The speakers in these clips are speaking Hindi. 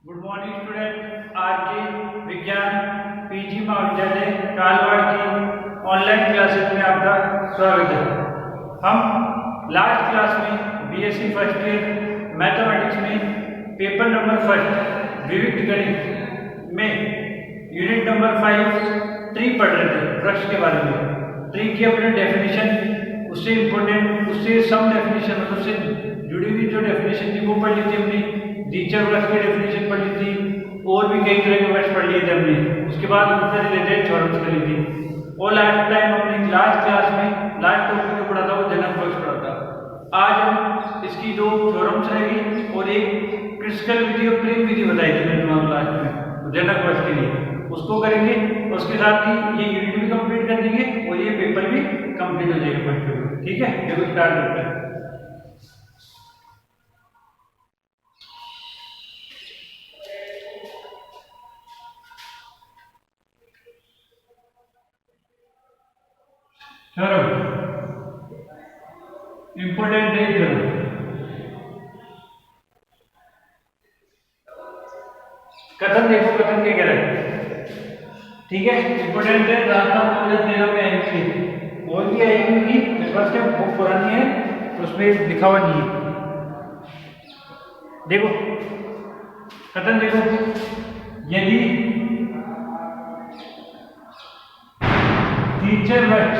Good morning student. आज की विज्ञान पीजी महाविद्यालय कालवाड़ की ऑनलाइन क्लासेस में आपका स्वागत है। हम लास्ट क्लास में बीएससी फर्स्ट ईयर मैथमेटिक्स में पेपर नंबर फर्स्ट विविध गणित में यूनिट नंबर 5 ट्री पढ़ रहे थे, वृक्ष के बारे में। ट्री की अपने डेफिनेशन, उससे इम्पोर्टेंट, उससे सम डेफिनेशन, मतलब उससे जुड़ी हुई जो डेफिनेशन थी वो पढ़ ली थी हमने। दीक्षर वृक्ष की डेफिनेशन पढ़ ली थी और भी कई तरह के वृक्ष पढ़ लिए थे हमने। उसके बाद उनसे रिलेटेड थ्योरम्स करी थी। और लास्ट टाइम हमने लास्ट क्लास में लास्ट टॉपिक जो पढ़ा था वो जनक वृक्ष पढ़ा था। आज हम इसकी दो थ्योरम्स रहेगी और एक क्रिटिकल विधि और प्रेम विधि बताई थी मैंने तुम्हारे लास्ट में जनक वृक्ष के लिए, उसको करेंगे। और उसके साथ ही ये यूनिट भी कंप्लीट कर देंगे और ये पेपर भी कंप्लीट हो जाएगा फर्स्ट पेपर। ठीक है, देखो स्टार्ट करते हैं। थ्योरम इंपोर्टेंट है थ्योरम। कथन देखो, कथन क्या कह रहा है। ठीक है, इंपोर्टेंट है। रास्ता 2013 में आई थी और भी आएगी, मेरे पास क्या बुक पुरानी है तो उसमें लिखा हुआ नहीं है। देखो कथन देखो, यदि टीचर वृक्ष,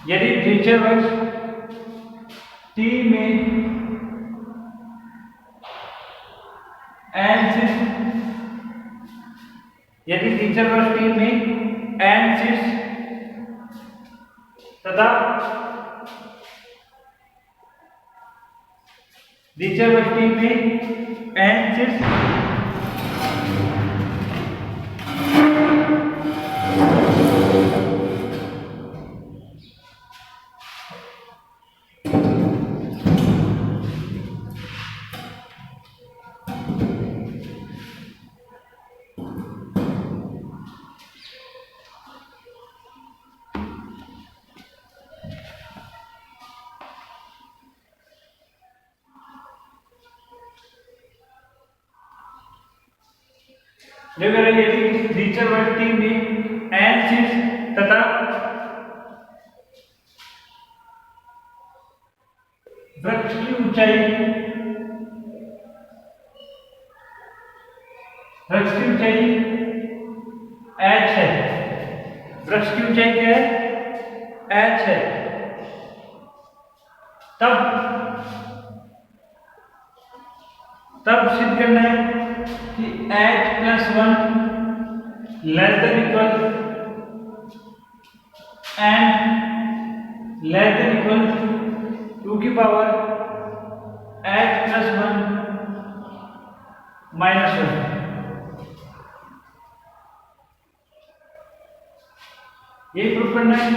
यदि टीचर वृक्ष T में एन यदि टीचर वृक्ष T में एन तथा टीचर वृक्ष T में एन यदि टीचर वृक्ष T में एन तथा वृक्ष की ऊंचाई h है। वृक्ष की ऊंचाई क्या है? h है। तब सिद्ध करना है कि h+1 less than equal and less than equal 2 की पावर h+1 -1। ये प्रूफ करना है।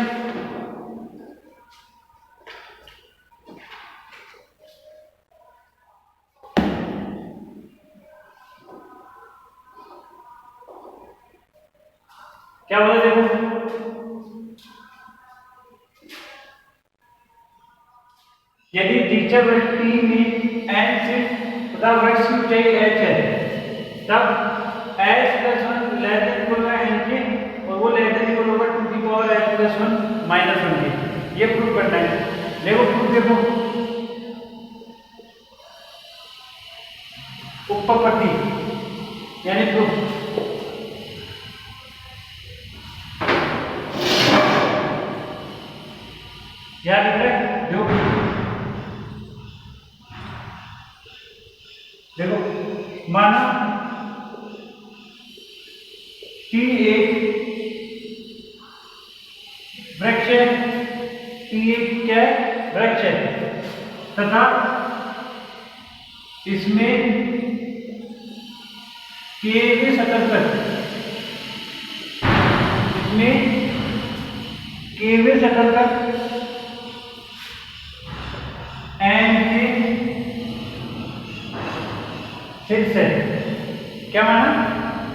क्या बोला देखो, यदि टीचर वृक्ष T में n तथा वृक्ष की ऊंचाई h है, तब h+1 लेस देन इक्वल का n के और वो लेस देन इक्वल होगा 2 की पावर h+1 -1 के। ये प्रूफ करना है। देखो प्रूफ देखो, उपपत्ति यानी प्रूफ। याद रखें, देखो माना T एक वृक्ष है, T एक क्या है? वृक्ष है तथा इसमें केवे सतह तक, इसमें केवे सतह तक एन के शीर्ष है। क्या माना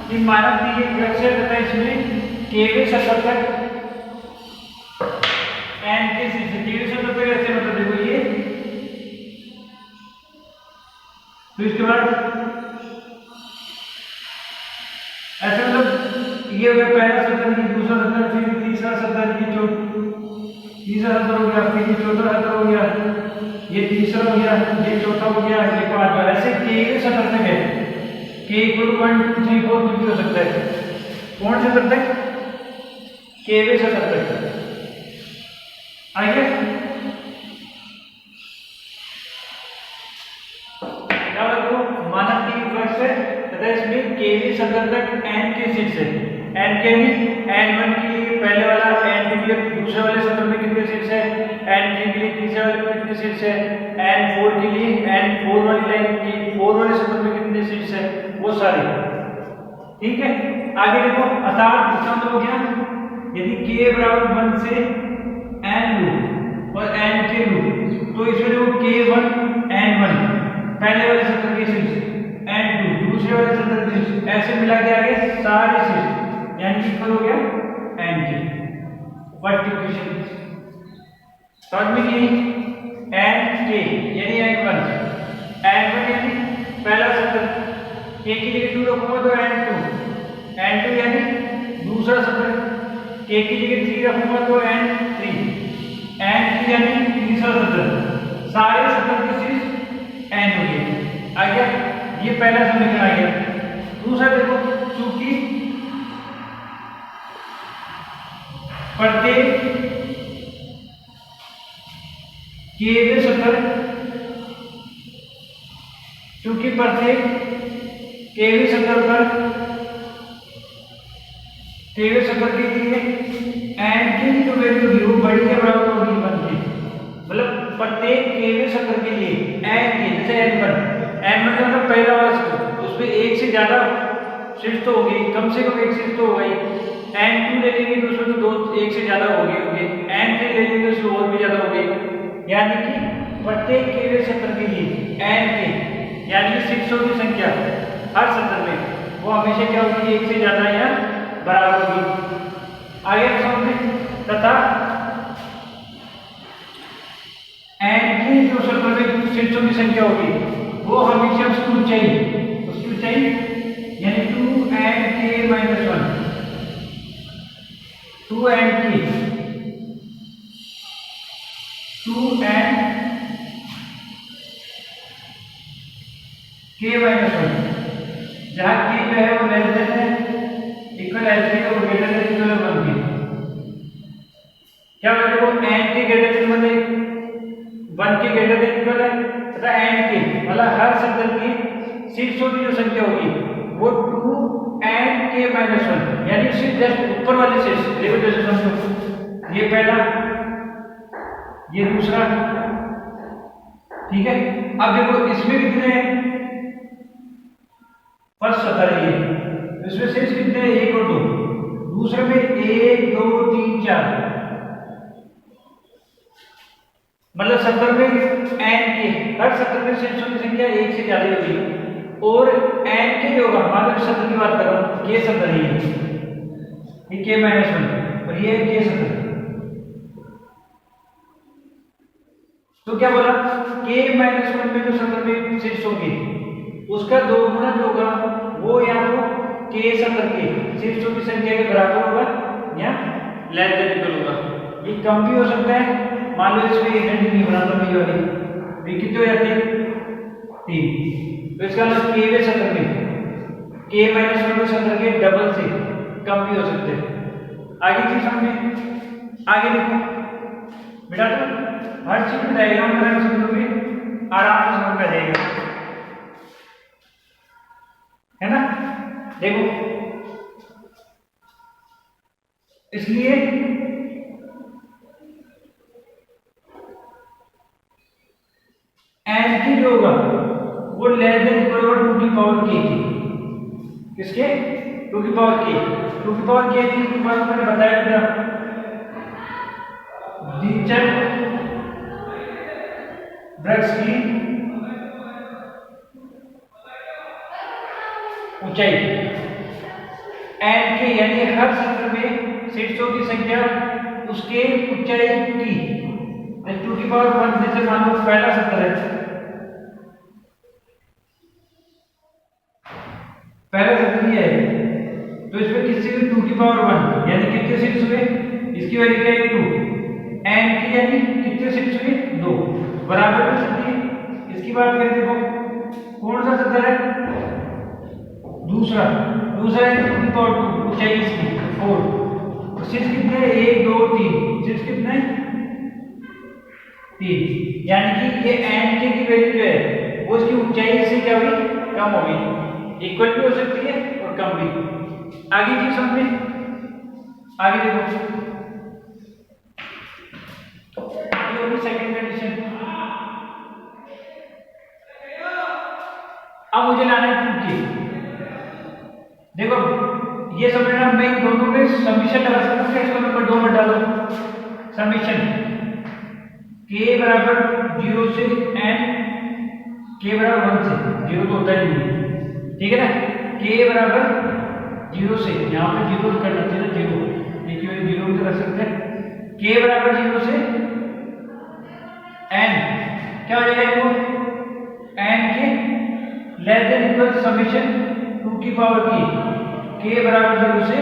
कि माना कि एक वृक्ष है तथा इसमें केवे सतह तक एन के शीर्ष। केवे सतह तक ऐसे मतलब देखो ये, तो इसके बाद ये हो गया पहला सतर, ये दूसरा सतर, फिर तीसरा सतर, तीसरा सतर हो गया, फिर ये चौथा सतर हो गया, ये तीसरा हो गया, ये चौथा हो गया, ये पांचवा। ऐसे के के सतर तक है। के इक्वल 1 2 3 4 कुछ भी हो सकता है। कौन से सतर तक? के वे सतर तक। आगे क्या देखो, मानक की वर्ष है तथा इसमें के वे सतर तक n के सीट्स है। n के भी n1 के लिए पहले वाला, n2 के लिए दूसरे वाले सत्र में कितने सीट्स है, n3 के लिए तीसरे वाले में कितने सीट्स है, n4 के लिए n4 वाली लाइन की 4 वाले सत्र में कितने सीट्स है, वो सारे। ठीक है, आगे देखो, अर्थात इसका मतलब हो गया यदि k बराबर 1 से n लो और n के लो, तो इसमें देखो k1 n1 पहले वाले सत्र के सीट्स, n2 दूसरे वाले सत्र के सीट्स, ऐसे मिला के आगे सारे सीट्स, यानी इक्वल हो गया n की फर्स्ट इक्वेशन। समझ में नहीं? n k यानी n1 यानी पहला सत्र, k की जगह 2 रखूंगा तो n2 यानी दूसरा सत्र, k की जगह 3 रखूंगा तो n3 यानी तीसरा सत्र, सारे सत्र की सीरीज n हो गई। आ गया, ये पहला समीकरण आ गया। दूसरा देखो, चूंकि प्रत्येक के वे सतर, चूंकि प्रत्येक के वे सतर पर के वे सतर के लिए n की जो वैल्यू होगी वो बड़ी के बराबर होगी 1 के। मतलब प्रत्येक के वे सतर के लिए n की, जैसे n1 का मतलब पहला वाला सतर, उसमें एक से ज्यादा सीट्स तो होगी, कम से कम एक सीट तो होगी। n2 ले लेंगे तो उसमें तो दो एक से ज्यादा होंगे, n3 ले लेंगे तो उसमें और भी ज्यादा होंगे। यानी कि प्रत्येक के वे सत्र के लिए n के यानी सीट्सों की संख्या हर सत्र में वो हमेशा क्या होगी, एक से ज्यादा या बराबर होगी। आगे समझें, तथा n की जो सत्र में सीट्सों की संख्या होगी वो हमेशा उसकी ऊंचाई यानी 2nk - 1 2nk 2nk-1 जहाँ k जो है वो लेस देन है इक्वल l3 और ग्रेटर देन इक्वल 1 के। क्या मतलब वो n के ग्रेटर देन मतलब 1 के ग्रेटर देन इक्वल है तथा n के मतलब हर सत्र की सीट्सों की जो संख्या होगी वो 2nk-1 यानी उससे जस्ट ऊपर वाले सीट्स देखो, जैसे समझो ये पहला, ये दूसरा। ठीक है, अब देखो इसमें कितने फर्स्ट सत्र है, ये इसमें सीट्स कितने हैं, 1 और 2, दूसरे में 1 2 3 4, मतलब सत्र में n के हर सत्र में सीट्सों की संख्या एक से ज्यादा होगी। और n के जो होगा, मान लो सत्र की बात कर रहा हूं, k सत्र है ये k-1 और ये k सत्र, तो क्या बोला, k-1 में जो सत्र में सीट्स होगी उसका 2 गुना जो होगा वो या तो k सत्र के सीट्सों की संख्या के बराबर होगा या लेस देन इक्वल होगा। ये कम भी हो सकता है, मान लो इसमें इवेंट नहीं बनाता मैं, ये वाली कितनी हो जाती है 3, तो इसका मतलब k वे सत्र में k-1 में सत्र के डबल से कम भी हो सकते हैं। आगे चीज समझे, आगे देखो बेटा, तो हर चीज में डायग्राम बनाने से तुम्हें आराम से समझ में आ जाएगा, है ना। देखो इसलिए n की जो होगा वो लेस देन इक्वल टू 2 की पावर k की, किसके 2 की पावर k, 2 की पावर k की बात मैंने बताया था, द्विचर वृक्ष की ऊंचाई n के यानी हर सत्र में सीट्सों की संख्या उसके ऊंचाई की 2 की पावर 1, जैसे मान लो पहला सत्र है, पहला सत्र ये है तो इसमें किससे हुई 2 की पावर 1 यानी कितने 6 हुए, इसकी वैल्यू क्या है 2, n की यानी कितने 6 हुए 2 बराबर में सकती है। इसकी बात करें देखो कौन सा सदर है, दूसरा दूसरा है 2 की पावर 2 ऊंचाई इसकी 4, तो 6 कितने 1 2 3 6 कितने 3, यानी कि ये n के की वैल्यू जो है वो इसकी ऊंचाई से क्या हुई कम हो गई, इक्वल भी हो सकती है और कम भी। आगे चीज समझ में, आगे देखो ये होगी सेकंड कंडीशन। अब मुझे लाना है 2 की, देखो ये समझना मैं इन दोनों में समीशन लगा सकता हूं, इसको नंबर 2 में डालो समीशन k बराबर 0 से n, k बराबर 1 से 0 तो होता ही नहीं, ठीक है ना, k बराबर 0 से यहाँ पे 0 करना चाहिए ना 0, देखिए 0 भी रख सकते हैं, k बराबर 0 से n क्या हो जाएगा देखो n के लेस देन इक्वल समीशन 2 की पावर की k बराबर 0 से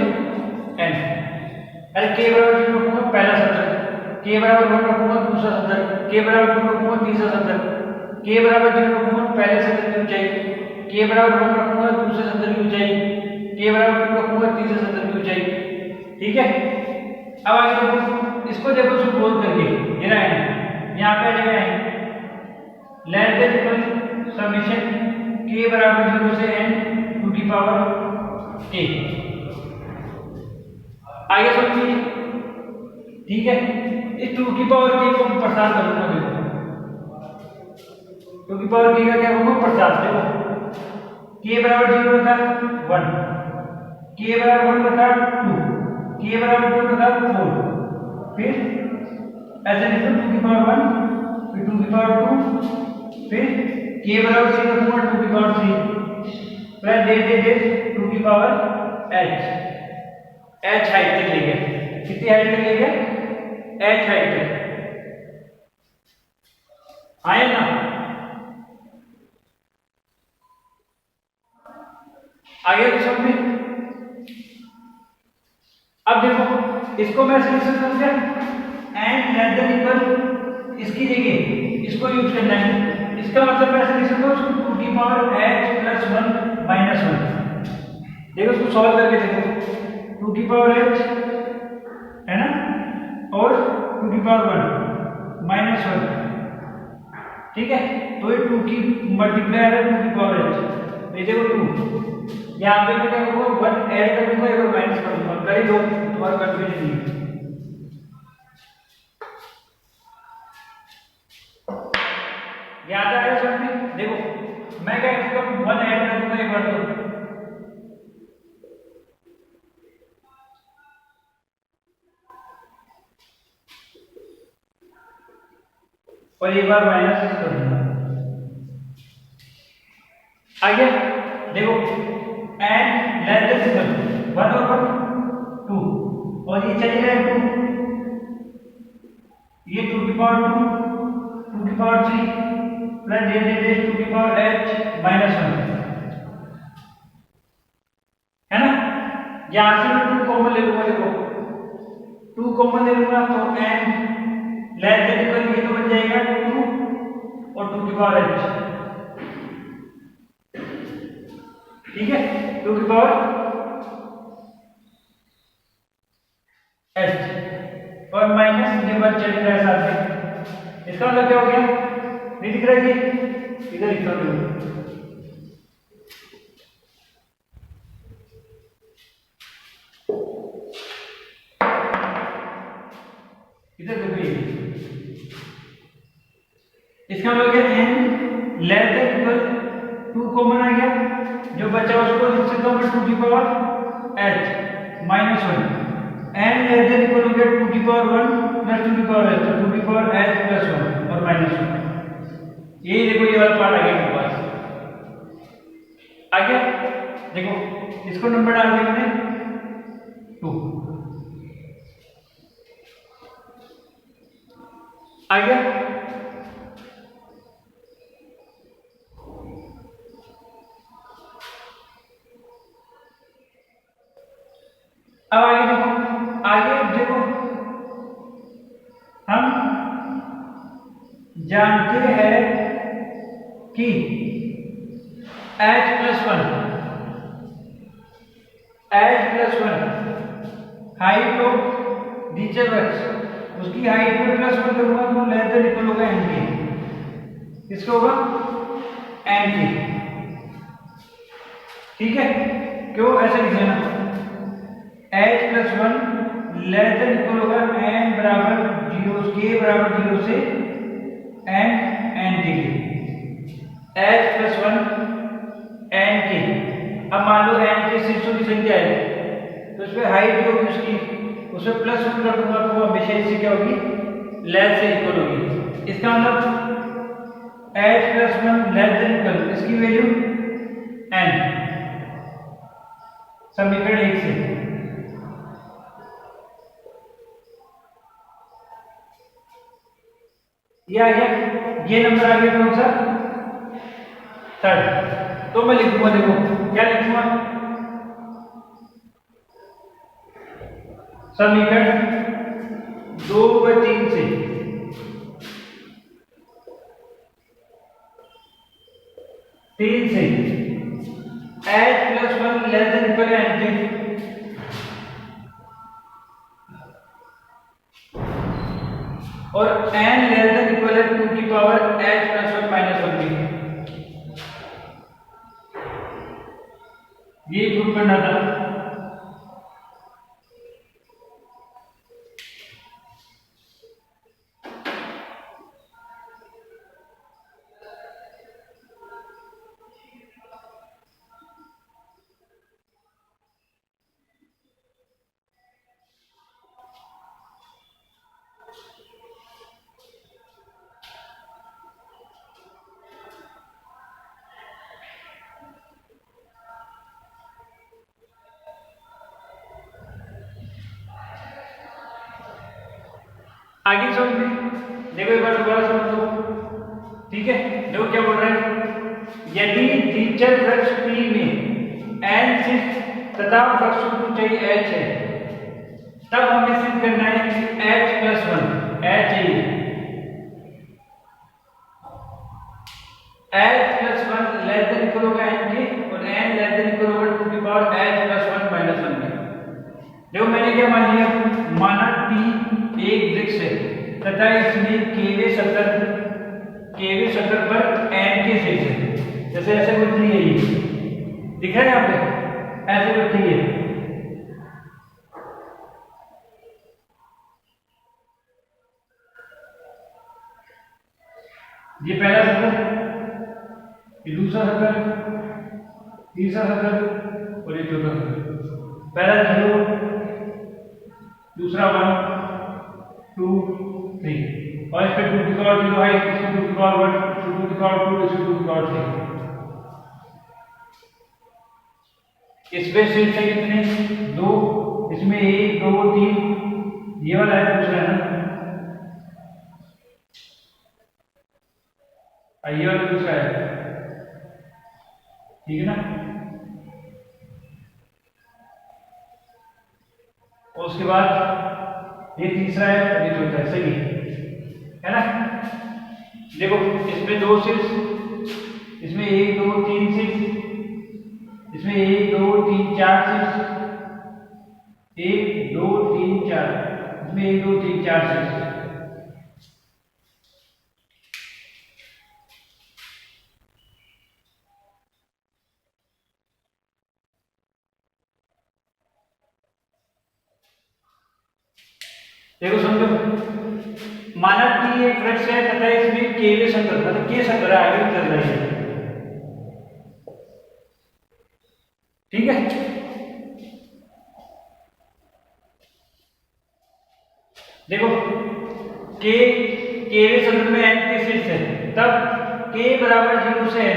n, अरे k बराबर 0 रखूंगा पहला सदर, k बराबर 1 रखूंगा दूसरा सदर, k बराबर 2 रखूंगा तीसरा सदर, k बराबर 0 रखूंगा पहले सदर की ऊंचाई, k बराबर 1 रखूंगा दूसरे सदर की ऊंचाई, k बराबर 2 रखूंगा तीसरे सदर की ऊंचाई, ठीक है। अब आगे देखो इसको देखो सुपोज करके ये रहा है यहाँ पे आ जाएगा less than equal summation k बराबर 0 से n 2 की पावर k, आगे सोचिए, ठीक है, इस 2 की पावर k को प्रसार करूंगा, देखो 2 की पावर k का क्या होगा प्रसार, देखो k बराबर 0 रखा 1, k बराबर 1 रखा 2, k बराबर 2 रखा 4, फिर ऐसे लिखो 2 की पावर 1 फिर 2 की पावर 2 फिर k बराबर 0 रखूंगा 2 की पावर 3 प्लस दे 2 की पावर h हाइट तक ले गए, कितनी हाइट तक ले गए h हाइट तक, आए ना। आगे समझ में, अब देखो इसको मैं सॉल्यूशन समझा एंड लेस देन इक्वल इसकी जगह इसको यूज करना है, इसका मतलब मैं सॉल्यूशन को 2 की पावर h प्लस 1 माइनस 1, देखो इसको सॉल्व करके देखो 2 की पावर h है ना और 2 की पावर 1 माइनस 1, ठीक है, तो ये 2 की मल्टीप्लायर है 2 की पावर h, ये देखो 2 यहाँ पे क्या होगा 1 ऐड कर दूंगा एक और माइनस कर दूंगा, कर ही दो तुम्हारा कंफ्यूजन नहीं है। याद आया समझ में, देखो मैं क्या इसको 1 ऐड कर दूंगा एक बार तो, और एक बार माइनस कर दूंगा, आगे देखो एंड लेस देन 1 और 2 और ये चले गए 2, ये 2 की पावर 2 2 की पावर 3 प्लस दे 2 की पावर h माइनस 1, है ना, यहां से मैं 2 कॉमन ले लूंगा, देखो 2 कॉमन ले लूंगा तो n लेस देन इक्वल ये तो बन जाएगा 2 और 2 की पावर h, ठीक है, 2 की पावर h और माइनस ये बात चली रहा है साथ में, इसका मतलब क्या हो गया, नहीं दिख रहा है ये इधर लिखता हूं, इधर देखो ये इसका मतलब क्या n less than equal 2 common आ गया, जो बचा उसको लिख सकता हूं मैं 2 की power h minus 1, n less than equal हो गया 2 की पावर 1 प्लस 2 की पावर h, तो 2 की पावर h प्लस 1 और माइनस 1, यही देखो ये वाला पार्ट आ गया मेरे पास। आगे देखो इसको नंबर डाल दिया मैंने 2, आगे अब आगे देखो हम जानते हैं कि h+1 हाइट ऑफ नीचे वृक्ष उसकी हाइट में +1 करूंगा तो लेस देन इक्वल होगा n के। किसका होगा? n के। ठीक है, क्यों ऐसे लिख लेना, h+1 लेस देन इक्वल होगा n बराबर 0 k बराबर 0 से n के लिए h+1 n के। अब मान लो n के शीर्षों की संख्या है तो उसमें हाइट जो होगी उसकी उसमें +1 कर दूंगा तो वो हमेशा इससे क्या होगी? लेस से इक्वल होगी। इसका मतलब h+1 लेस देन इक्वल, इसकी वैल्यू n, समीकरण 1 से। ये आ गया, ये नंबर आ गया कौन सा? 3rd। तो मैं लिखूंगा, देखो क्या लिखूंगा, समीकरण 2 व 3 से h+1 less than equal n के और n लेस देन इक्वल है 2 की पावर h+1 -1 की। ये प्रूव करना था। आगे समझ में देखो, एक बार दोबारा समझो। ठीक है, देखो क्या बोल रहा है, यदि द्विचर वृक्ष P में n शीर्ष तथा वृक्ष की ऊंचाई h है तब हमें सिद्ध करना है कि h+1 h+1 less than equal होगा n के और n लेस देन इक्वल होगा 2 की पावर h+1 -1 के। देखो मैंने क्या मान लिया, माना T एक वृक्ष है तथा इसमें केवे सतह पर n के शीर्ष है। जैसे ऐसे कोई ट्री है, ये दिख रहा है यहाँ पे, ऐसे कोई ट्री है। ये पहला सतह, ये दूसरा सतह, तीसरा सतह और ये चौथा सतह। पहला 0, दूसरा 1 2 3 और इस पे 2 की पावर 0 है, इसमें 2 की पावर 1, इसमें 2 की पावर 2, इसमें 2 की पावर 3। इसमें शीर्ष है कितने? 2, इसमें 1 2 3, ये वाला है दूसरा है ना, ये वाला दूसरा है। ठीक है ना, और उसके बाद ये तीसरा है और ये चौथा है, सही है ना। देखो इसमें 2 शीर्ष, इसमें 1 2 3 शीर्ष, इसमें 1 2 3 4 शीर्ष, 1 2 3 4, इसमें 1 2 3 4 शीर्ष। देखो समझो, माना कि एक वृक्ष है तथा इसमें केवे संकर, मतलब के संकर आगे चल रही है। ठीक है, देखो केवे संकर में n के शीर्ष है, तब k बराबर 0 से n,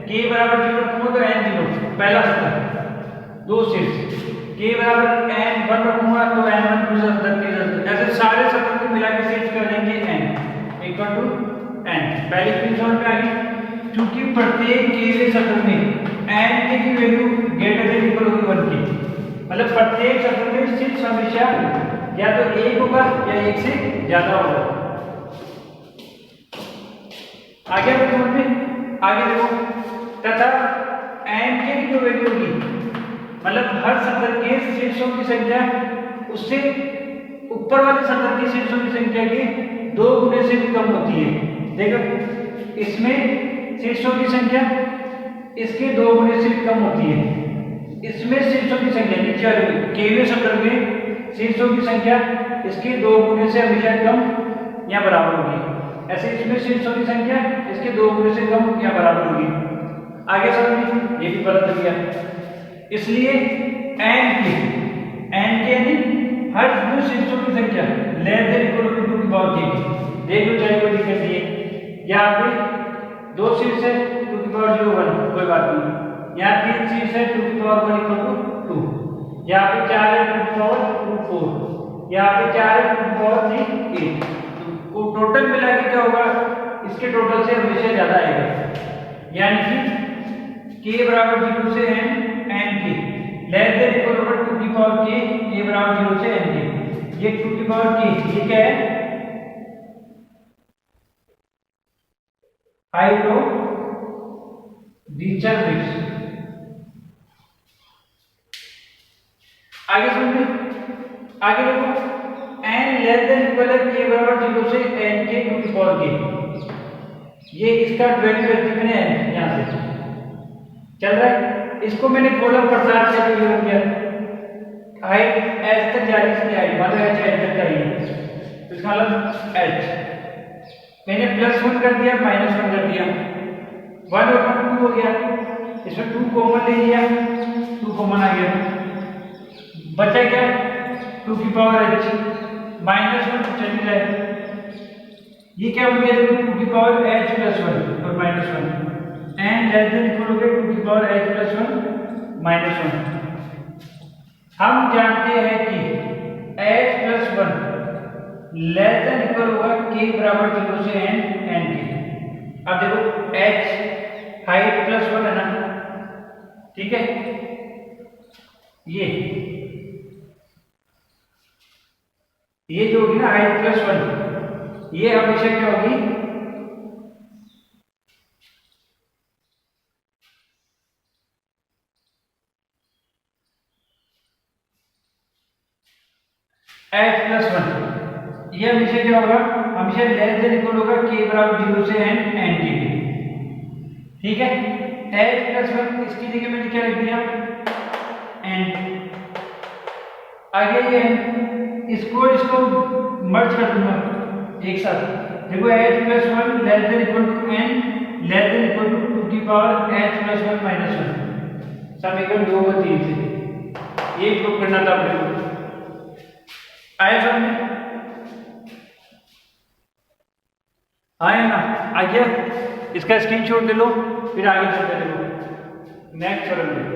k बराबर 0 रखूंगा तो n 0 पहला सतह, 2 शीर्ष, k बराबर n 1 रखूंगा तो n 1 दूसरा सतह, ऐसे सारे सतह को मिला के शीर्ष कर देंगे n इक्वल टू n। पहली कंडीशन पे आ गई, क्योंकि प्रत्येक केवे सतह में n की वैल्यू ग्रेटर देन इक्वल होगी 1 की, मतलब प्रत्येक सत्र में सिर्फ समस्या या तो एक होगा या एक से ज्यादा होगा। आगे देखो तथा n के जो वैल्यू होगी मतलब हर सत्र के शीर्षों की संख्या उससे ऊपर वाले सत्र के शीर्षों की संख्या के 2 गुने से भी कम होती है। देखो इसमें शीर्षों की संख्या इसके 2 गुने से भी कम होती है। इसमें शीर्षों की संख्या नीचे वाले केवें सत्र में शीर्षों की संख्या इसके 2 गुने से हमेशा कम या बराबर होगी। ऐसे इसमें शीर्षों की संख्या इसके 2 गुने से कम या बराबर होगी। आगे समझिए, ये भी पता चल गया। इसलिए n के यानी हर दो शीर्षों की संख्या लेस देन इक्वल टू 2 की पावर k। देख लो चाहे कोई दिक्कत नहीं है। यहाँ पे 2 शीर्ष है 2 की पावर 0 1 कोई बात नहीं। यहाँ 3 शीर्ष है 2 की पावर 1 इक्वल टू 2। यहाँ पे 4 है 2 की पावर 2 4। यहाँ पे 4 है 2 की पावर 3 8। तो टोटल मिला के क्या होगा, इसके टोटल से हमेशा ज्यादा आएगा। यानी कि k बराबर 0 से n k less than equal to 2 की पावर k, k बराबर 0 से n k। ये 2 की पावर k ये क्या है, हाइट ऑफ रीचर ब्रिक्स। आगे समझिए, आगे देखो n लेस देन इक्वल है k बराबर 0 से n k 2 की पावर k। ये इसका वैल्यू कितने है यहां से चल रहा है। इसको मैंने गोला प्रसार से ये हो गया हाइट h तक जा रही है, इसकी हाइट मतलब h तक जा रही है, तो इसका मतलब h मैंने +1 कर दिया -1 कर दिया, 1 और 2 हो गया। इसमें 2 कॉमन ले लिया, 2 कॉमन आ गया, बचा क्या 2 की पावर h -1 चली जाए। ये क्या हो गया 2 की पावर h +1 और -1 एंड लेस देन इक्वल हो गया 2 की पावर h +1 -1। हम जानते हैं कि h +1 लेस देन इक्वल होगा k बराबर 0 से n k। अब देखो h हाइट +1 है ना, ठीक है। ये जो होगी ना हाइट +1 ये हमेशा क्या होगी h +1 ये हमेशा क्या होगा, हमेशा लेस देन इक्वल होगा k बराबर 0 से n के, ठीक है। h +1 इसकी जगह मैंने क्या लिख दिया n। आगे ये इसको मर्ज कर दूंगा एक साथ। देखो h +1 less than equal to n less than equal to 2 की पावर h +1 -1 समीकरण 2 और 3 से ये प्रूव करना था अपने को। आया समझ आया ना, आ गया। इसका स्क्रीनशॉट ले लो फिर आगे चलते रहो नेक्स्ट प्रॉब्लम में।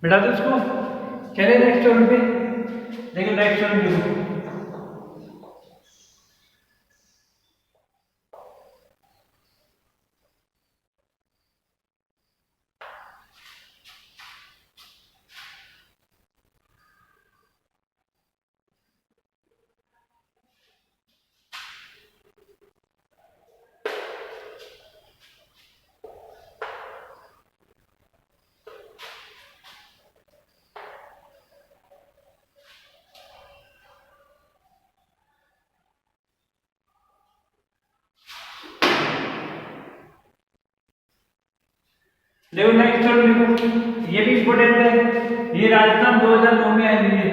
बिठा दो इसको, चले नेक्स्ट टर्न पे। देखिए नेक्स्ट टर्न देखो, देखो नेक्स्ट टर्न देखो, ये भी इंपोर्टेंट है। ये राजस्थान 2009 में आई हुई है।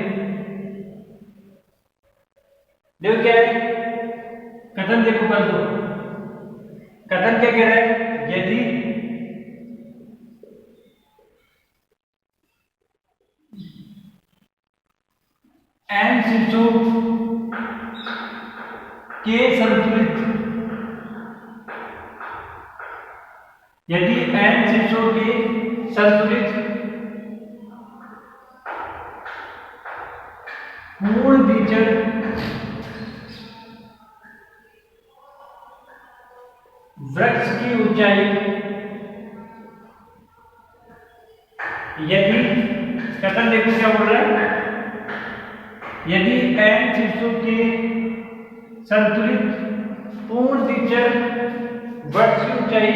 देखो क्या है कथन, देखो कर दो कथन क्या कह रहा है, यदि एन शीर्षों के संतुलित, यदि एन शीर्षों के संतुलित पूर्ण द्विचर वृक्ष की ऊंचाई, यदि कथन देखो क्या बोल रहा है, यदि एन शीर्षों के संतुलित पूर्ण द्विचर वृक्ष की ऊंचाई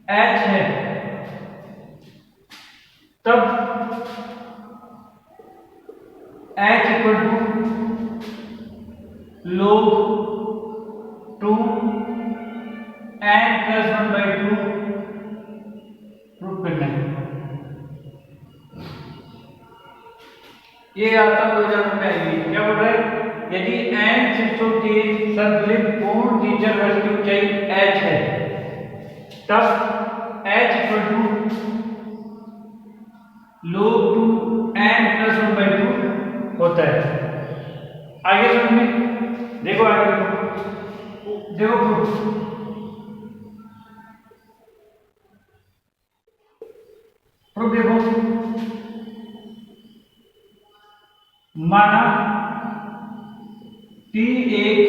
h है, तब h equal to log 2 n plus 1/2 proof करना है। ये आता 2000 में आएगी। क्या बोल रहा है, यदि n शीर्षों के संतुलित पूर्ण द्विचर वृत्त की ऊंचाई h है, तब h equal to log 2 n plus 1/2 होता है। आगे समझ में देखो, आगे देखो प्रूफ देखो, माना T एक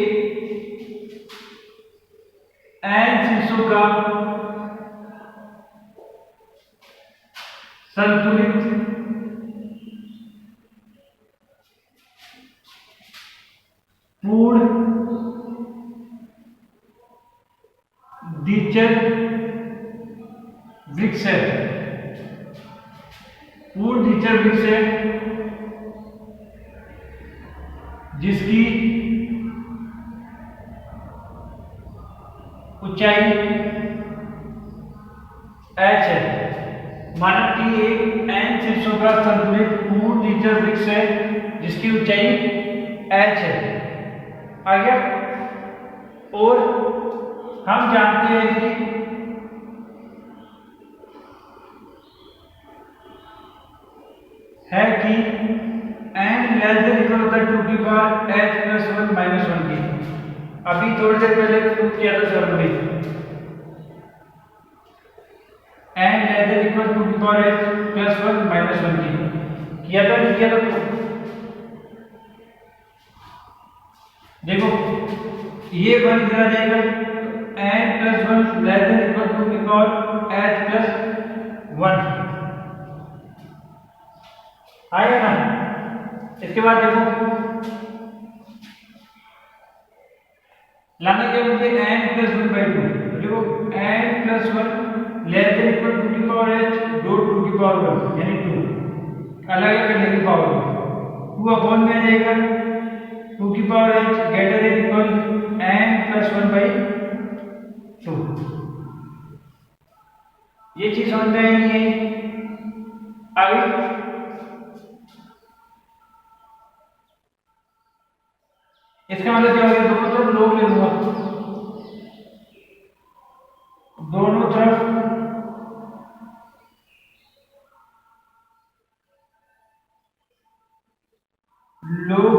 n शीर्षों का संतुलित पूर्ण द्विचर वृक्ष है, पूर्ण द्विचर वृक्ष है जिसकी ऊंचाई h है। माना T एक n शीर्षों का संतुलित पूर्ण द्विचर वृक्ष है जिसकी ऊंचाई h है। आ गया। और हम जानते हैं कि n लेस देन इक्वल होता है 2 की पावर h प्लस 1 माइनस 1 की। अभी थोड़ी देर पहले प्रूफ किया था सर ने, n लेस देन इक्वल 2 की पावर h प्लस 1 माइनस 1 की किया था, नहीं किया था? देखो ये बन जाएगा n plus 1 less than equal 2 की पावर h प्लस 1 आएगा ना। इसके बाद देखो लाना क्या मुझे n प्लस 1/2, देखो n plus 1 less than equal 2 की पावर h डॉट 2 की पावर 1 यानी 2 अलग करने की पावर 2 अपॉन में आ जाएगा 2 की power h greater than equal n plus 1/2। ये चीज समझ में आई नहीं है? आगे इसका मतलब क्या हो गया, दोनों तरफ लोग ले लूंगा, दोनों तरफ लोग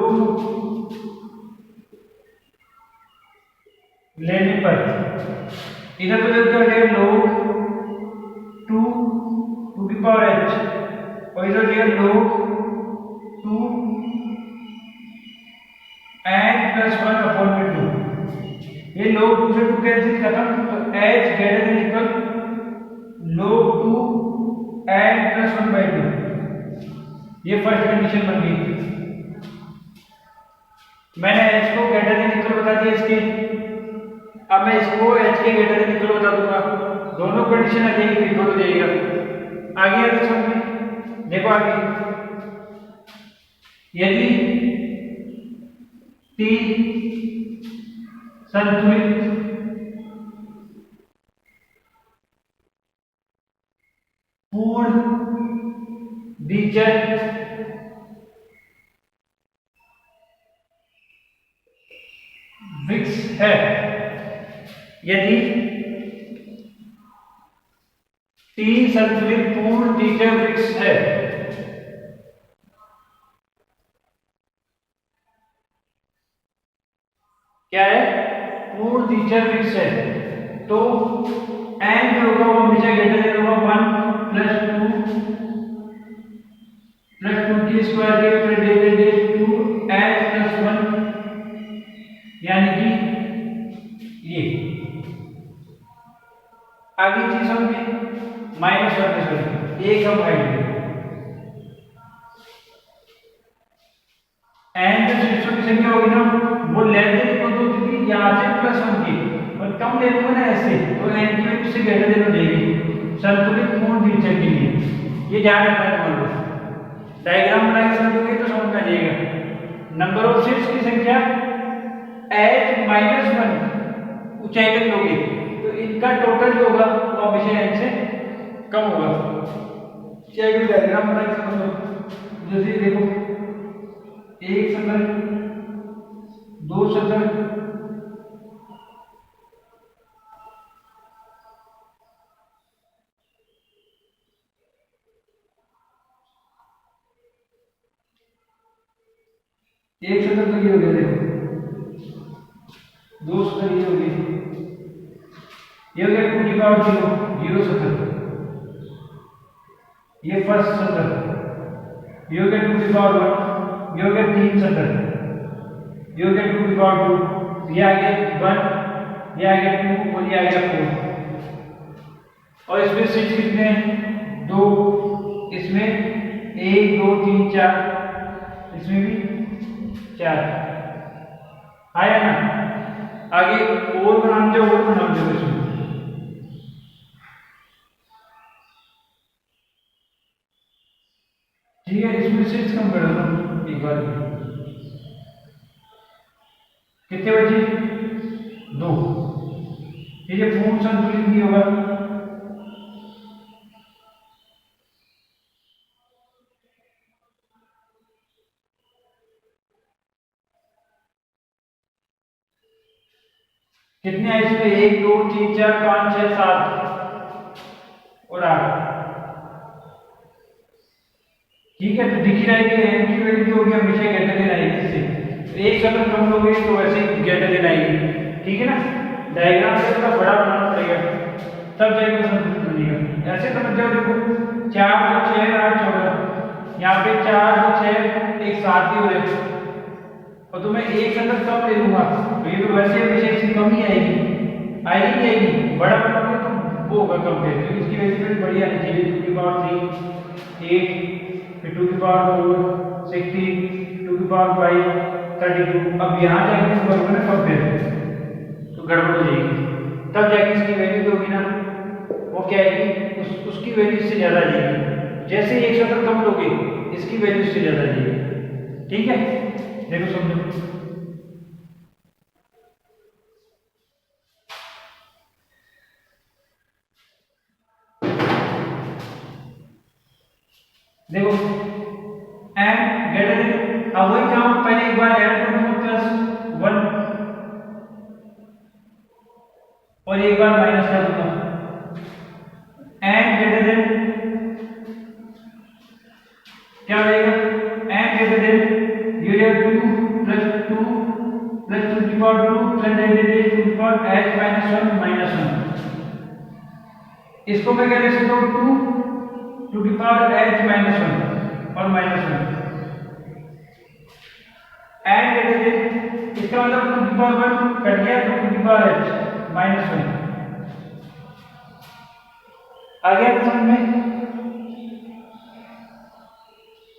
लेने पर इधर तो देखते हैं लोग 2 की पावर h और इधर ये लोग 2 n प्लस 1 अपॉन में 2। ये लोग 2 से 2 कैंसिल खत्म, तो h ग्रेटर देन इक्वल लोग 2 n प्लस 1/2। ये फर्स्ट कंडीशन बन गई। मैंने h को ग्रेटर देन इक्वल बता दिया इसके, अब मैं इसको h के ग्रेटर देन इक्वल बता दूंगा, दोनों कंडीशन आ जाएगी, इक्वल हो जाएगा। आगे है तो समझ, देखो आगे यदि T संतुलित पूर्ण द्विचर वृक्ष है, यदि T संतुलित पूर्ण द्विचर वृक्ष है क्या है, पूर्ण द्विचर वृक्ष है। तो n जो होगा वो हमेशा ग्रेटर देन होगा 1 प्लस 2 की स्क्वायर के फिर डिवाइडेड 2n प्लस 1, यानी कि ये आगे चीज समझिए, -1 सॉरी एक हम हाइट एंड जो शीर्षों की संख्या होगी ना वो लेस देन इक्वल टू होगी यहाँ से +1 की, और कम ले लूंगा ना ऐसे तो n की वैल्यू से ग्रेटर देन हो जाएगी संतुलित पूर्ण द्विचर के लिए। ये ध्यान रखना है तुम्हारे को, डायग्राम बना के समझोगे तो समझ में आ जाएगा। नंबर ऑफ शीर्ष की संख्या h -1 ऊंचाई तक होगी तो इनका टोटल जो होगा वो हमेशा n से कम होगा। क्या कोई डायग्राम बना के समझो, जैसे देखो एक सतह, दो सतह, एक सतह तो ये हो गया, देखो दो सतह ये हो गई, ये हो गया 2 की पावर 0 सतह, ये फर्स्ट सतह, ये हो गया 2 की पावर 1, ये हो गया 3 सतह, ये हो गया 2 की पावर 2, ये आ गया 1, ये आ गया 2 और ये आ गया 4। और इसमें शीर्ष कितने हैं, 2, इसमें 1 2 3 4, इसमें भी 4 आया ना। आगे और बनाने जाओ, और बनाने जाओ इसमें, ठीक है। इसमें शीर्ष कम कर दो एक बार, कितने बचे, 2, ठीक है। पूर्ण संतुलित नहीं होगा, कितने हैं इसमें, 1 2 3 4 5 6 7 और 8, ठीक है। तो दिख ही रहा है कि n की वैल्यू जो होगी हमेशा ग्रेटर देन आएगी इससे, एक सतह कम लोगे तो वैसे ही ग्रेटर देन आएगी, ठीक है ना। डायग्राम से थोड़ा बड़ा बनाना पड़ेगा तब जाएगा संतुलित बनेगा। ऐसे समझ जाओ, देखो 4 2 6 8 14, यहाँ पे 4 2 6 एक साथ ही हो रहे, और तो मैं एक सतह कम ले लूंगा तो ये तो वैसे हमेशा इसकी कम ही आएगी, आएगी नहीं आएगी, बड़ा बनाओगे तो वो होगा कम है, तो इसकी वैल्यू भी बढ़िया आनी चाहिए। 2 की पावर 3 8, फिर 2 की पावर 4 16, 2 की पावर 5 32। अब यहाँ जाके इस वर्ग में कम है तो गड़बड़ हो जाएगी, तब जाके इसकी वैल्यू जो होगी ना वो क्या आएगी, उसकी वैल्यू इससे ज्यादा आ जाएगी। जैसे एक सतह कम लोगे इसकी वैल्यू इससे ज्यादा आ जाएगी, ठीक है। देखो समझो, देखो एंड ग्रेटर देन, अब वही काम पहले एक बार ऐड कर दूंगा +1 और एक बार माइनस कर दूंगा, एंड ग्रेटर देन क्या हो जाएगा, एंड ग्रेटर देन ये 2 + 2 + 2 की पावर 2 + 2 की पावर h -1 -1। इसको मैं क्या लिख सकता हूँ, 2 की पावर h -1 और -1 एंड ग्रेटर देन, इसका मतलब 2 की पावर 1 कट गया तो 2 की पावर h -1 आ गया समझ में।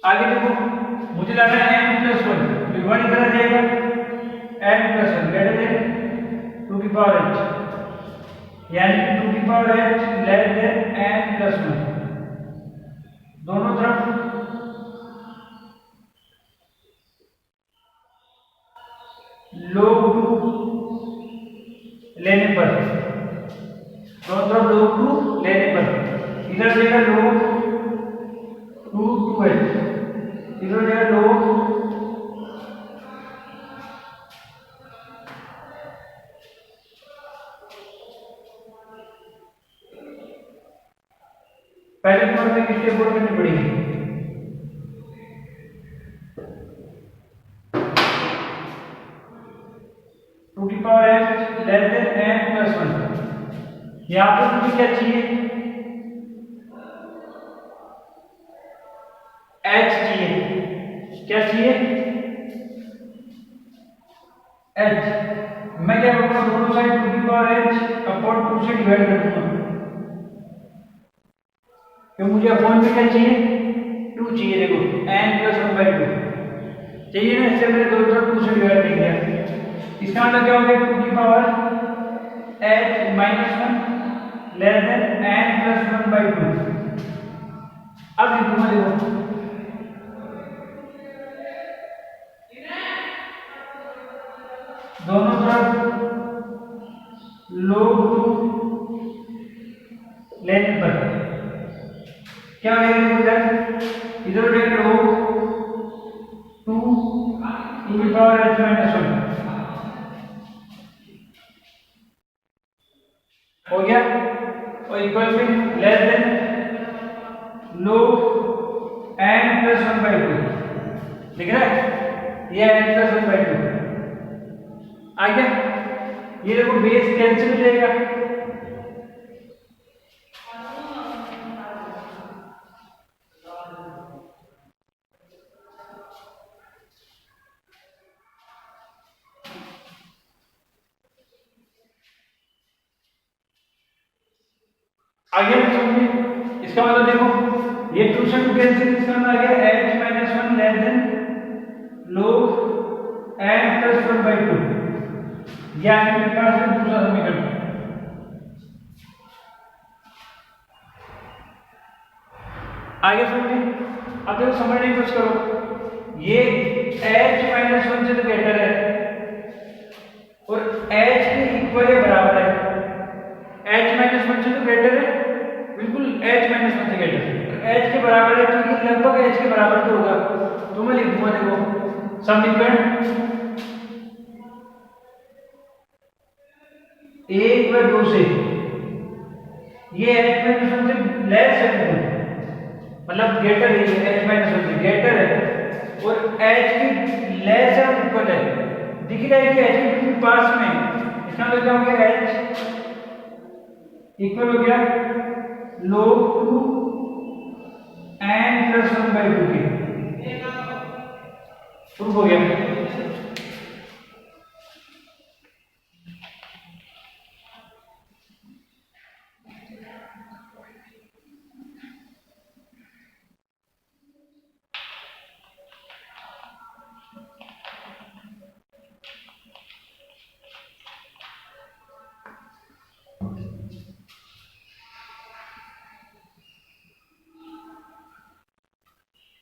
आगे देखो, मुझे लग रहा है n + 1 तो 1 इधर आ जाएगा, n + 1 ग्रेटर देन 2 की पावर h, यानी कि 2 की power h less than n + 1। दोनों तरफ log 2 लेने पर, दोनों तरफ log 2 लेने पर इधर जाएगा log 2 2h, इधर जाएगा log पहले नंबर में किससे बोर्ड करनी पड़ेगी, 2 power h less than n plus 1। यहाँ पर मुझे क्या चाहिए, h चाहिए। क्या चाहिए, h। मैं क्या करूँगा, दोनों साइड टू की पावर h अपॉन 2 से डिवाइड कर दूंगा, तो मुझे अपॉन में क्या चाहिए, 2 चाहिए। देखो n प्लस 1/2 चाहिए ना, इससे मैंने दोनों तरफ 2 से डिवाइड कर दिया। इसका मतलब क्या हो गया, 2 की power h minus 1 less then n plus 1/2। अब लिखूंगा, देखो दोनों तरफ log 2 लेने पर क्या होगा, इधर उधर log 2 टू की पावर h माइनस 1 हो गया, और इक्वल में less than log n plus 1/2। दिख रहा है, ये n प्लस 1/2 आ गया। ये देखो बेस कैंसिल हो जाएगा, आगे समझिए। इसका मतलब देखो ये 2 से 2 कैंसिल, इसका मतलब आ गया h minus 1 less then log n plus 1/2। ये आगे मेरे पास है दूसरा समीकरण। आगे समझिए, अब देखो समझने की कोशिश करो, ये h माइनस 1 से तो ग्रेटर है और h के इक्वल या बराबर है। h माइनस 1 से तो ग्रेटर है, बिल्कुल h माइनस 1 से ग्रेटर है, h के बराबर है, तो ये लगभग h के बराबर तो होगा। तो मैं लिखूंगा, देखो समीकरण 1/2 से ये h माइनस 1 से लेस है, मतलब ग्रेटर है, h माइनस 1 से ग्रेटर है, और h की लेस है और इक्वल है। दिख रहा है कि h के बिल्कुल पास में, इसका मतलब क्या हो गया, h इक्वल हो गया log 2 n प्लस 1/2 के, प्रूफ हो गया।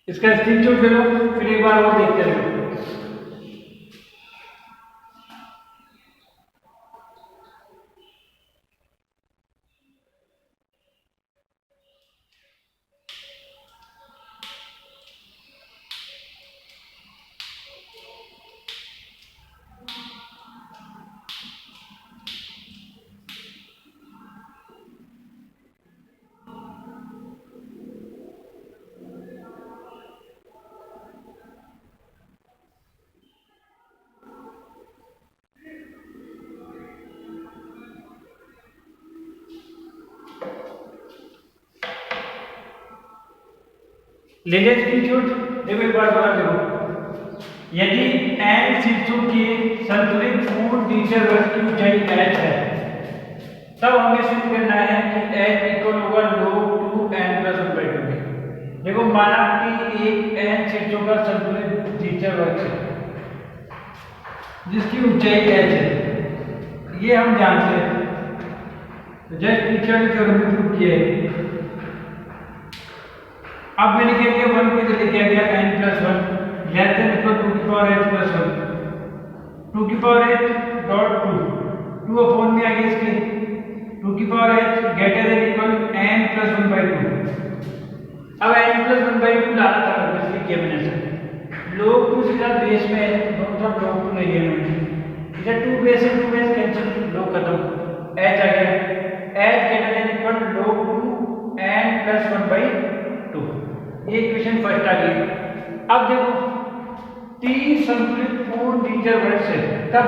इसका स्क्रीनशॉट ले लो, फिर एक बार और देखते रहो। ले ले स्क्रीनशॉट, देखो एक बार बता देखो, यदि n शीर्षों की संतुलित पूर्ण टीचर वर्ग की ऊंचाई h है, तब हमें सिद्ध करना है कि h इक्वल होगा log 2n प्लस 1/2 के। देखो माना कि एक n शीर्षों का संतुलित टीचर वर्ग है जिसकी ऊंचाई h है, ये हम जानते हैं, तो जस्ट टीचर के रूप में प्रूव किया है। अब मैंने क्या किया, 1 को इधर लिखा गया n plus 1 less than equal 2 की पावर h प्लस 1, 2 की पावर h डॉट 2 अपॉन में आ गया इसके 2 की power h greater than equal n plus 1/2। अब n प्लस 1/2 डाला था, इसलिए किया मैंने ऐसा। log 2 सीधा बेस में है, दोनों तरफ log 2 नहीं है मैंने, इधर 2 बेस है, 2 बेस कैंसिल, log खत्म, h आ गया, h greater than equal log 2 n plus 1/2। ये इक्वेशन फर्स्ट आ गई। अब देखो T संतुलित पूर्ण टीचर वर्ग से, तब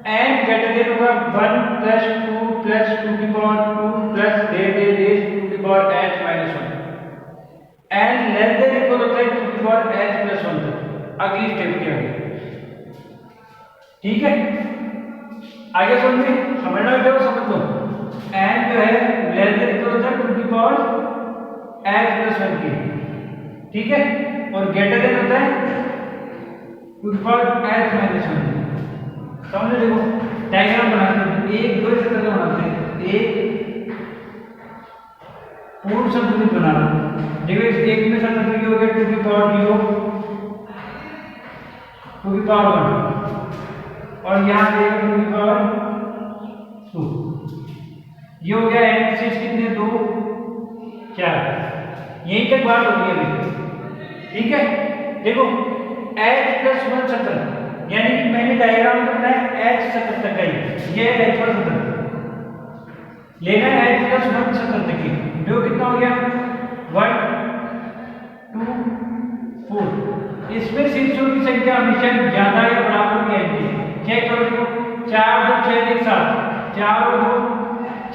एन ग्रेटर देन होगा 1 प्लस 2 प्लस 2 की पावर 2 प्लस डेज 2 की power h minus 1। N less than equal होता है 2 की पावर h प्लस 1 तक, अगली स्टेप के आगे। ठीक है, आगे समझना क्या समझ लो। एन जो है लेस देन इक्वल होता है 2 की पावर h प्लस 1 की, ठीक है, और ग्रेटर देन होता है 2 की पावर h माइनस 1। समझ लो, देखो डायग्राम बनाते हैं, एक दो इस तरह का बनाते हैं, एक पूर्ण संतुलित बनाना। देखो इस एक में संतुलित हो गया 2 की पावर 0 2 की पावर 1 और यहाँ पे 2 की पावर 2, ये हो गया n से कितने 2 4, यहीं तक बात होगी अभी। ठीक है, देखो h प्लस 1 सतत, यानी कि मैंने डायग्राम करना है h सतत तक का ही, ये h पर सतत लेना है, h प्लस 1 सतत तक की। जो कितना हो गया 1 2 4, इसमें शीर्षों की संख्या हमेशा ज्यादा या बराबर होगी h की। चेक करो, देखो 4 2 6 एक साथ, 4 और 2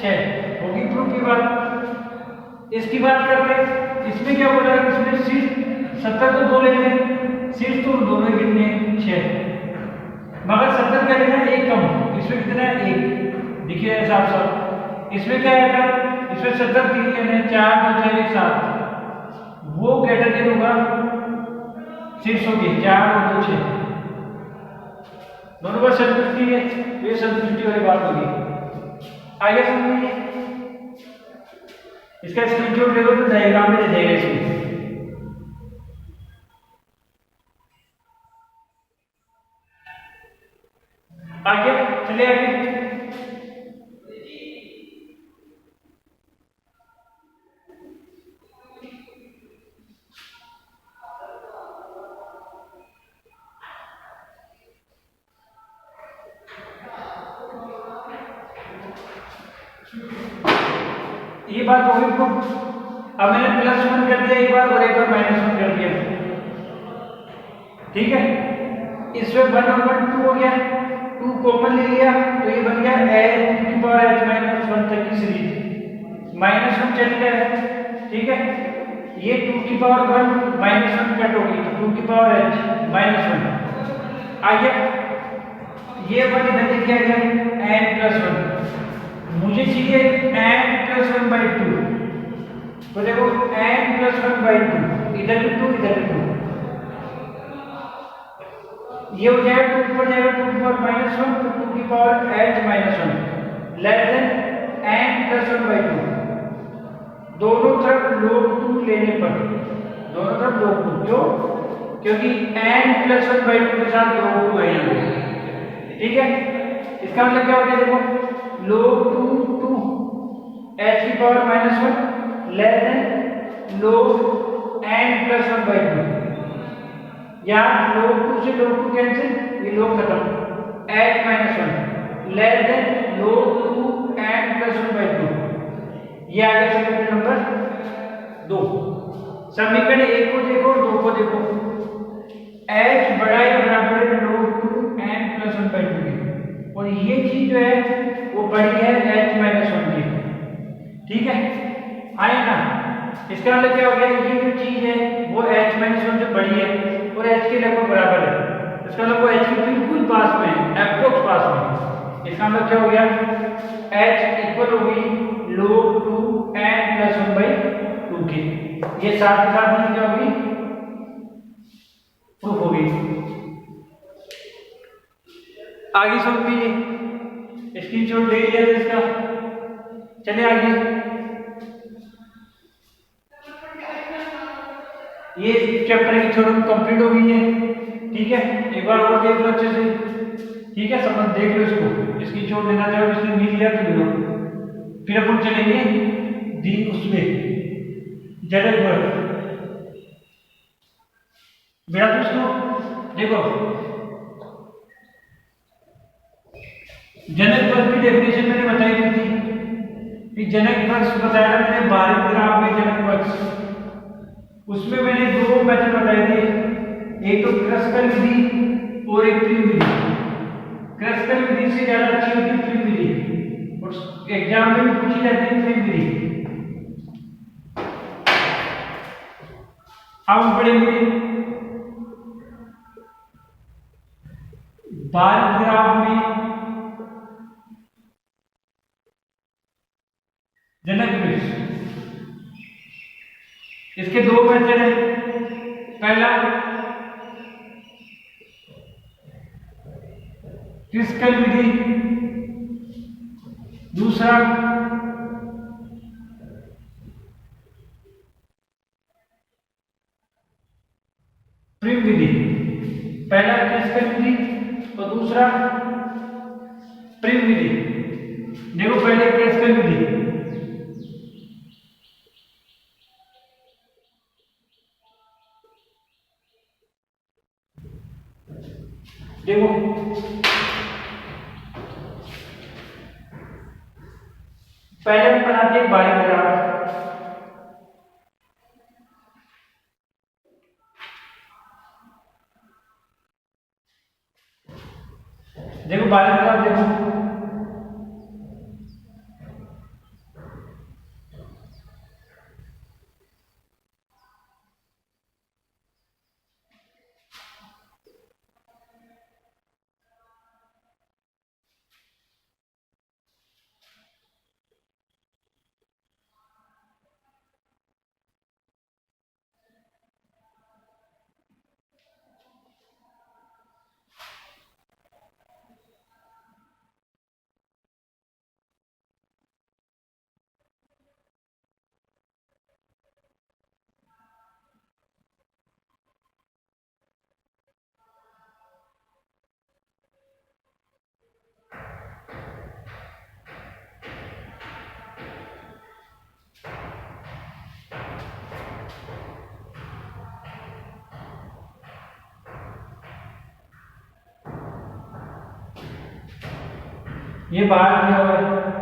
6 होगी प्रूफ की बात। इसकी बात करते हैं, इसमें क्या बोला है, इसमें शीर्ष 70 तो 2 लेने, शीर्ष तो दोनों कितने 6, मगर 70 का लेना एक कम, इसमें कितना है 1, देखिए साफ साफ। इसमें क्या आएगा, इसमें 70 3 लेने, 4 2 6 एक साथ, वो ग्रेटर देन होगा शीर्षों के 4 और 2 6, दोनों पर संतुष्टि है, ये संतुष्टि वाली बात होगी। आगे समझिए, इसका स्क्रीनशॉट ले लो तो डायग्राम में दे देगा इसमें। आगे चले, आगे ये बात होगी। अब मैंने प्लस 1 कर दिया एक बार और एक बार माइनस 1 कर दिया, ठीक है। इसमें 1 और 1 2 हो गया, 2 कॉमन ले लिया तो ये बन गया h की पावर h माइनस 1 तक की सीरीज, माइनस 1 चल गया, ठीक है। ये 2 की पावर 1 माइनस 1 कट होगी, 2 की पावर h माइनस 1 आ गया। ये 1 इधर लिख दिया गया n प्लस 1, मुझे चाहिए n प्लस 1 बाई 2, तो देखो n प्लस 1 बाई 2, इधर भी 2 इधर भी 2, ये हो जाएगा 2 ऊपर जाएगा 2 की पावर माइनस 1, तो 2 की power h minus 1 less then n plus 1 by 2। दोनों तरफ log 2 लेने पर, दोनों तरफ log 2, क्यों, क्योंकि n प्लस 1 बाई 2 के साथ log 2 है, ठीक है। इसका मतलब क्या हो गया, देखो log 2 h की power minus 1 less then log n plus 1 by 2, या log 2 से log 2 कैंसिल, ये log खत्म, h minus 1 less then log 2 n plus 1 by 2। ये आ गया समीकरण नंबर 2। समीकरण 1 को देखो और 2 को देखो, h बड़ा या बराबर है log 2 n प्लस 1 बाई 2 की, और ये चीज जो है वो बड़ी है h माइनस 1 की, ठीक है, आए ना। इसका मतलब क्या हो गया, ये जो चीज है वो h माइनस 1 से बड़ी है और h के लगभग बराबर है, इसका मतलब वो h के बिल्कुल पास में है, एप्रोक्स पास में। इसका मतलब क्या हो गया, h इक्वल होगी log 2 n प्लस 1 बाई 2 के, ये साथ के साथ में क्या होगी, प्रूफ होगी। आगे समझिए, स्क्रीनशॉट ले लिया इसका, चले आगे। ये चैप्टर की थ्योरम कंप्लीट हो गई है, ठीक है। एक बार और देख लो अच्छे से, ठीक है, समझ देख लो इसको, स्क्रीनशॉट लेना चाहो इसने नहीं लिया तो ले लो। फिर अपन चलेंगे दिन उसमें जनक वर्ग। मेरा दोस्तों देखो, जनक वर्ग की डेफिनेशन मैंने बताई थी कि जनक वर्ग बताया मैंने 12 ग्राम में जनक वर्ग, उसमें मैंने 2 मेथड बताए थे, एक तो क्रस्कल विधि और एक ट्री विधि। क्लासिकल विधि से ज्यादा अच्छी होती है फ्री विधि, और एग्जाम में भी पूछी जाती है फ्री विधि। अब हम पढ़ेंगे बार ग्राफ में जनक वृक्ष। इसके दो मेथड हैं। पहला क्रिस्कल विधि, दूसरा प्रिम विधि। पहला क्रिस्कल विधि और दूसरा प्रिम विधि। देखो पहले क्रिस्कल विधि, देखो पहले हम बनाते हैं बारीक ग्राफ। देखो बारीक ग्राफ, देखो ये बाहर दिया हुआ है।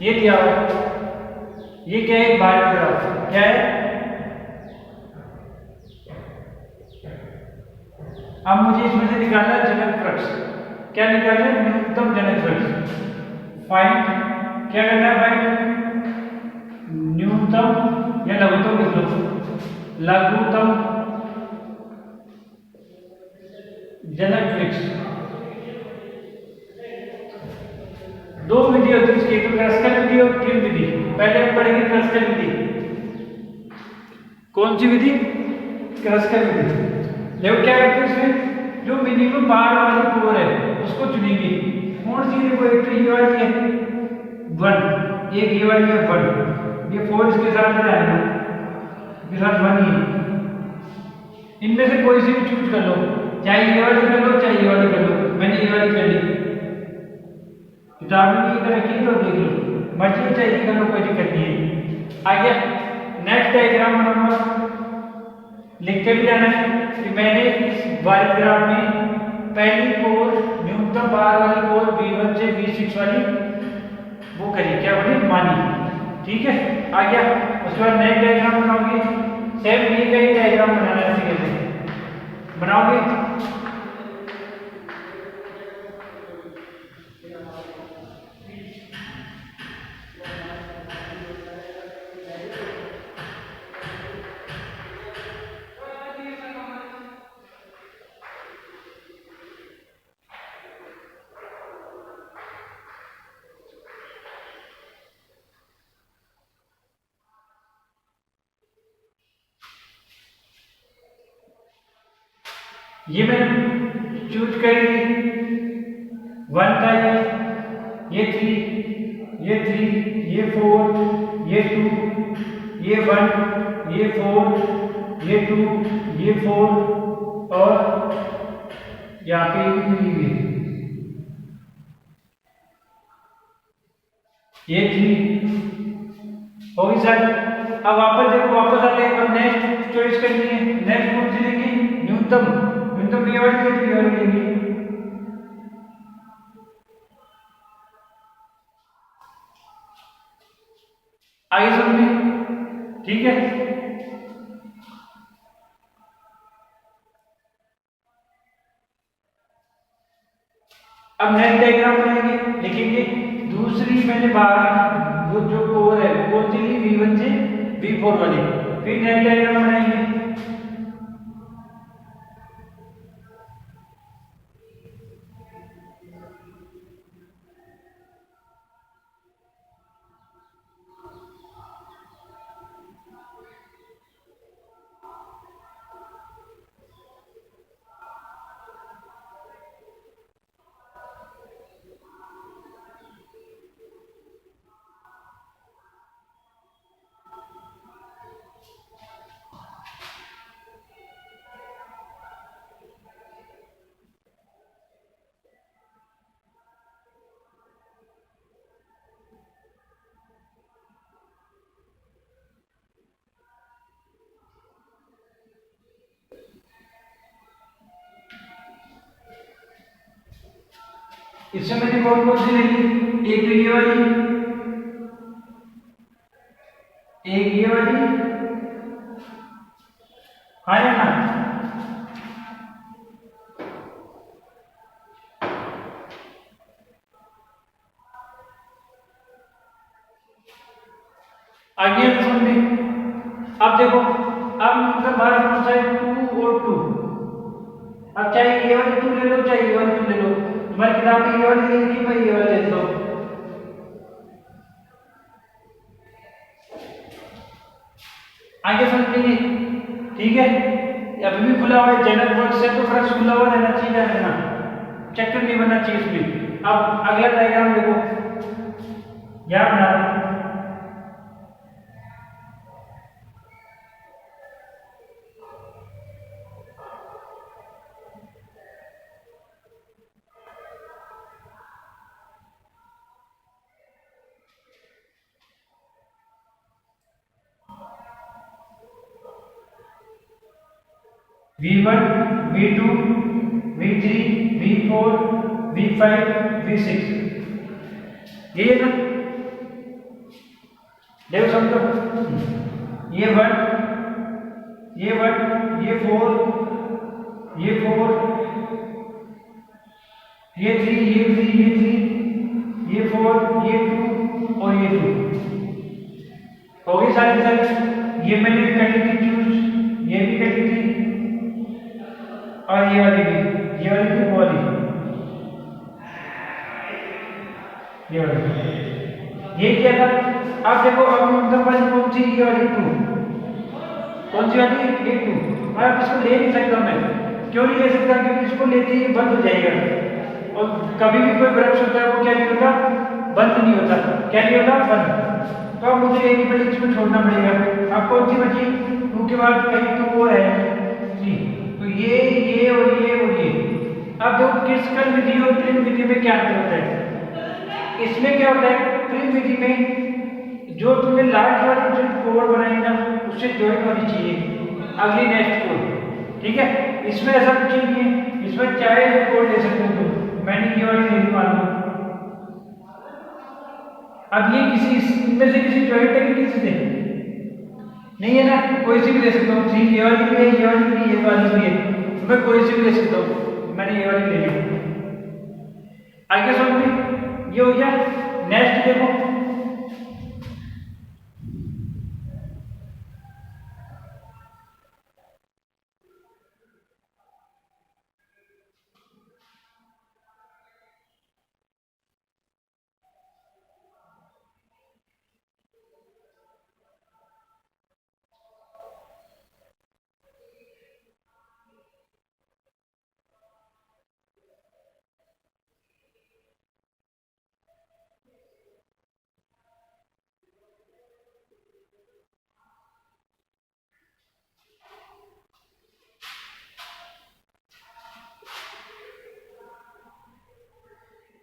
ये दिया हुआ है, ये क्या है, बारीक ग्राफ क्या है। अब मुझे इसमें से निकालना है जनक वृक्ष। क्या निकालना है, न्यूनतम जनक वृक्ष। फाइंड, क्या करना है, फाइंड न्यूनतम या लघुत्तम लिख लो, लघुत्तम जनक वृक्ष। दो विधि होती है इसकी, एक क्लासिकल विधि और प्रिम विधि। पहले हम पढ़ेंगे क्लासिकल विधि। कौन सी विधि, क्लासिकल विधि। देखो क्या करते हैं इसमें, जो मिनिमम बार वाली कोर है उसको चुनेंगे। कौन सी, देखो एक तो ये वाली है 1, एक ये वाली है 1, ये 4 इसके साथ में आएगा, इसके साथ 1 ही है। इनमें से कोई सी भी चूज कर लो, चाहे ये वाली कर लो चाहे ये वाली कर लो। मैंने ये वाली कर ली, किताब में इधर रखी तो देख लो, मर्जी चाहिए कर लो, कोई दिक्कत नहीं है। आगे नेक्स्ट डायग्राम बनाऊंगा, लिख के भी जाना है कि मैंने इस बारीक ग्राफ में पहली कोर न्यूनतम बार वाली कोर B1 से B6 वाली वो करी, क्या बोली, मानी। ठीक है, आ गया। उसके बाद नेक्स्ट डायग्राम बनाओगे, सेम ये का ही डायग्राम बनाना है, इसी कैसे बनाओगे। ये मैंने चूज कर ली, 1 था ये 3, ये 4, ये 2, ये 1, ये 4, ये 2, ये 4 और यहाँ पे ये 3 होगी सर। अब वापस देखो, वापस आते हैं, अब नेक्स्ट चॉइस करनी है। नेक्स्ट कौन सी लेंगे? न्यूनतम, न्यूनतम ये वाली लेंगे। आगे समझे? ठीक है। अब नेक्स्ट डायग्राम बनाएंगे, लिखेंगे दूसरी मैंने बाहर वो जो कोर है वो कौन सी ली? V1 से V4 वाली। फिर नेक्स्ट डायग्राम बनाएंगे। इससे मैंने कौन सी लेंगी? एक ये वाली, एक ये वाली, हाँ या ना? आगे समझे। अब देखो, अब न्यूनतम भार कौन सा है? 2 और 2। अब चाहे ये वाली 2 ले लो, चाहे ये वाली 2 ले लो। तुम्हारी किताब में ये वाली लिखी, मैं ये वाली ले लो। आगे समझेंगे, ठीक है। अभी भी खुला हुआ है, जनरल वर्क से तो फ्रक्स खुला हुआ रहना चाहिए, रहना चक्कर नहीं बनना चाहिए इसमें। अब अगला डायग्राम देखो, यहाँ बना V1, V2, V3, V4, V5, V6, ये है ना? देखो समझो, ये 1, ये 1, ये 4, ये 4, ये 3, ये 3, ये 3, ये 4, ये 2 और ये 2 हो गई सारी। ये मैंने करी थी चूज, ये भी करी थी, और ये वाली भी, ये वाली भी, वो वाली, ये वाली। ये क्या था? अब देखो, अब न्यूनतम वाली कौन सी? ये वाली 2। कौन सी वाली? ये 2। अब इसको ले नहीं सकता मैं। क्यों नहीं ले सकता? क्योंकि इसको लेते ही बंद हो जाएगा, और कभी भी कोई वृक्ष होता है वो क्या नहीं होता? बंद नहीं होता। क्या नहीं होता? बंद। तो अब मुझे लेनी पड़ेगी, इसको छोड़ना पड़ेगा। अब कौन सी बची? 2 के बाद कहीं तो वो है 3। तो ये और ये और ये। अब देखो क्रिटिकल विधि और प्रिम विधि में क्या अंतर होता है? इसमें क्या होता है? प्रिम विधि में जो तुमने लास्ट वाली जो कोड बनाई ना, उससे ज्वाइन होनी चाहिए अगली नेक्स्ट कोड, ठीक है। इसमें ऐसा कुछ नहीं है, इसमें चाहे जो कोड ले सकते हो तुम। मैंने ये वाली ले ली मान लो। अब ये किसी इनमें से किसी ज्वाइंट है कि किसी से नहीं है ना? कोई सी भी ले सकता हूँ। ठीक, ये वाली भी है, ये वाली भी है, ये वाली भी है, मैं कोई सी भी ले सकता हूँ। मैंने ये वाली ले ली। आगे समझ में ये हो गया। नेक्स्ट देखो,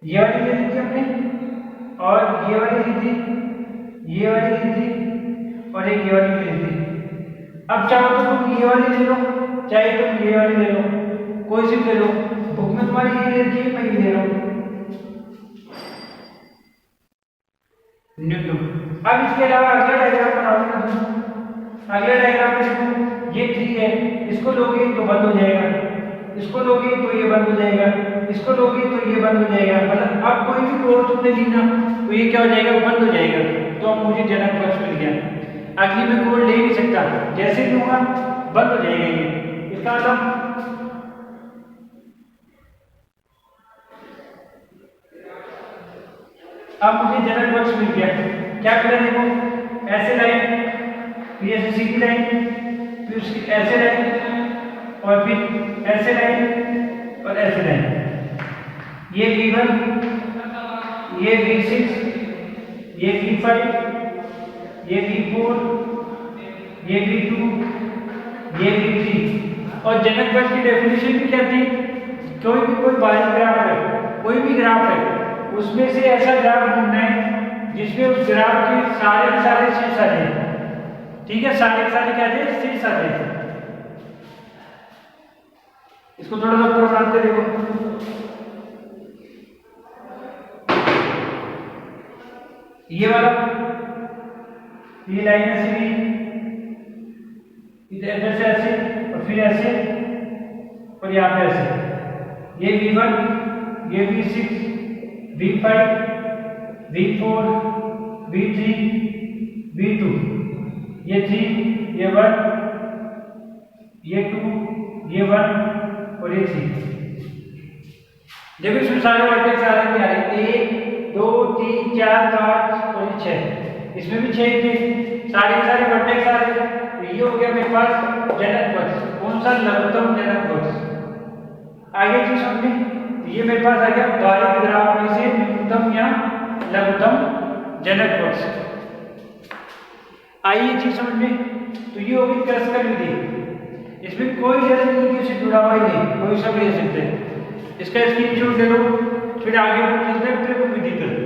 ये वाली ले ली थी हमने, और ये वाली ली थी, ये वाली ली थी, और एक ये वाली ले ली थी। अब चाहो तो तुम ये वाली ले लो, चाहे तुम ये वाली ले लो, कोई सी ले लो। बुक में तुम्हारी ये ले रखी है, मैं ये ले रहा हूँ। न्यूटन। अब इसके अलावा अगला डायग्राम बनाओगे ना, अगला डायग्राम में देखो, ये 3 है, इसको लोगे तो बंद हो जाएगा, इसको लोगे तो ये बंद हो जाएगा, इसको लोगे तो ये बंद हो जाएगा। मतलब अब कोई भी कोड तुमने ली ना तो ये क्या हो जाएगा, बंद हो जाएगा। तो अब मुझे जनक पक्ष मिल गया, अगली में कोड ले नहीं सकता, जैसे लूंगा बंद हो जाएगा ये। इसका मतलब अब मुझे जनक पक्ष मिल गया। क्या मिला देखो, ऐसे लाइन, फिर ऐसे सीधी लाइन, फिर उसकी ऐसे लाइन, और फिर ऐसे लाइन, और ऐसे लाइन। ये V1, ये V6, ये V5, ये V4, ये V2, ये V3। और जनक पक्ष की डेफिनेशन भी क्या थी, कोई बार ग्राफ है, कोई भी ग्राफ है, उसमें से ऐसा ग्राफ ढूंढना है जिसमें उस ग्राफ के सारे शीर्ष आ जाए। ठीक है, सारे क्या है, शीर्ष आ जाए। इसको थोड़ा सा ऊपर बनाते देखो, ये वाला, ये लाइन ऐसे भी, इधर से ऐसे, और फिर ऐसे, और यहाँ पे ऐसे। ये V1, ये V6, V5, V4, V3, V2, ये 3, ये 1, ये 2, ये 1, और ये 3। देखो इसमें सारे वर्टेक्स आ रहे हैं, 1, 2, 3, 4, 5 और 6। इसमें भी 6 थे, सारे वर्टेक्स आ रहे हैं। तो ये हो गया मेरे पास जनक पक्ष। कौन सा, लघुत्तम जनक पक्ष। आगे चीज समझे, ये मेरे पास आ गया बारीक ग्राफ में से न्यूनतम या लघुत्तम जनक पक्ष। आइए चीज समझ में, तो ये होगी क्रस्कल विधि। इसमें कोई जरूरत नहीं कि उसे जुड़ा हुआ ही नहीं, कोई सब ले सकते हैं। इसका स्क्रीनशॉट ले लो, फिर आगे हम चलते हैं प्रयोग विधि पर।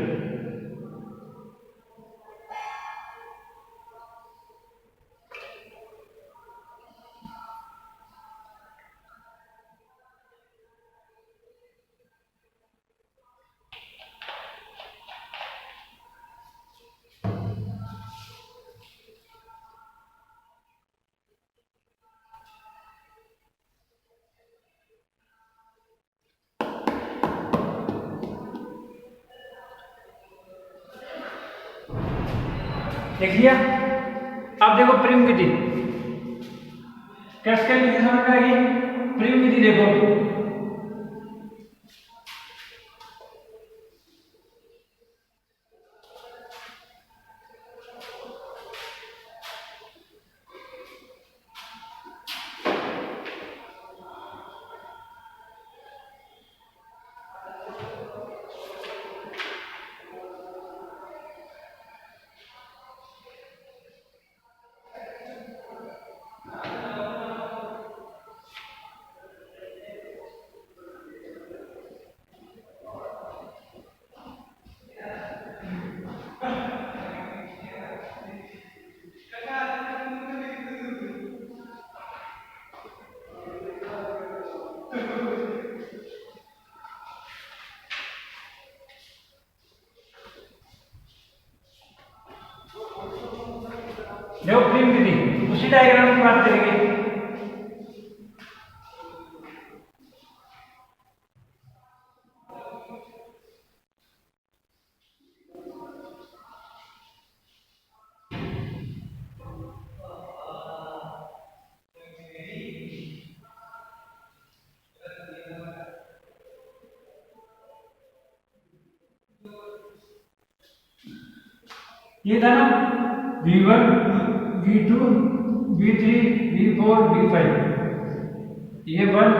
देख लिया। अब देखो प्रिम विधि, क्रस्कल विधि समझ में आ गई। प्रिम विधि देखो, देखो प्रिम विधि, उसी डायग्राम की बात करेंगे। ये था ना V1, V2, V3, V4, V5, ये 1,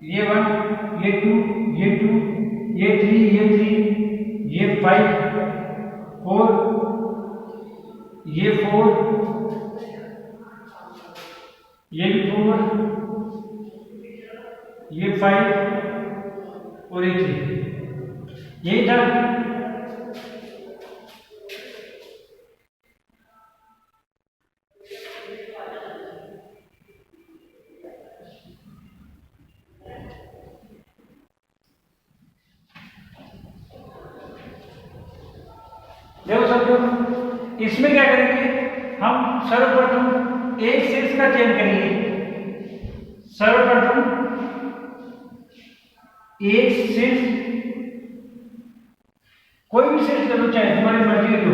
ये 1, ये 2, ये 2, ये 3, ये 3, ये 5, 4, ये 4, ये 4, ये 5, और ये 3, यही था। देखो समझो, इसमें क्या करेंगे हम, सर्वप्रथम एक शीर्ष का चयन करेंगे। सर्वप्रथम एक शीर्ष, कोई भी शीर्ष ले लो, चाहे तुम्हारी मर्जी हो,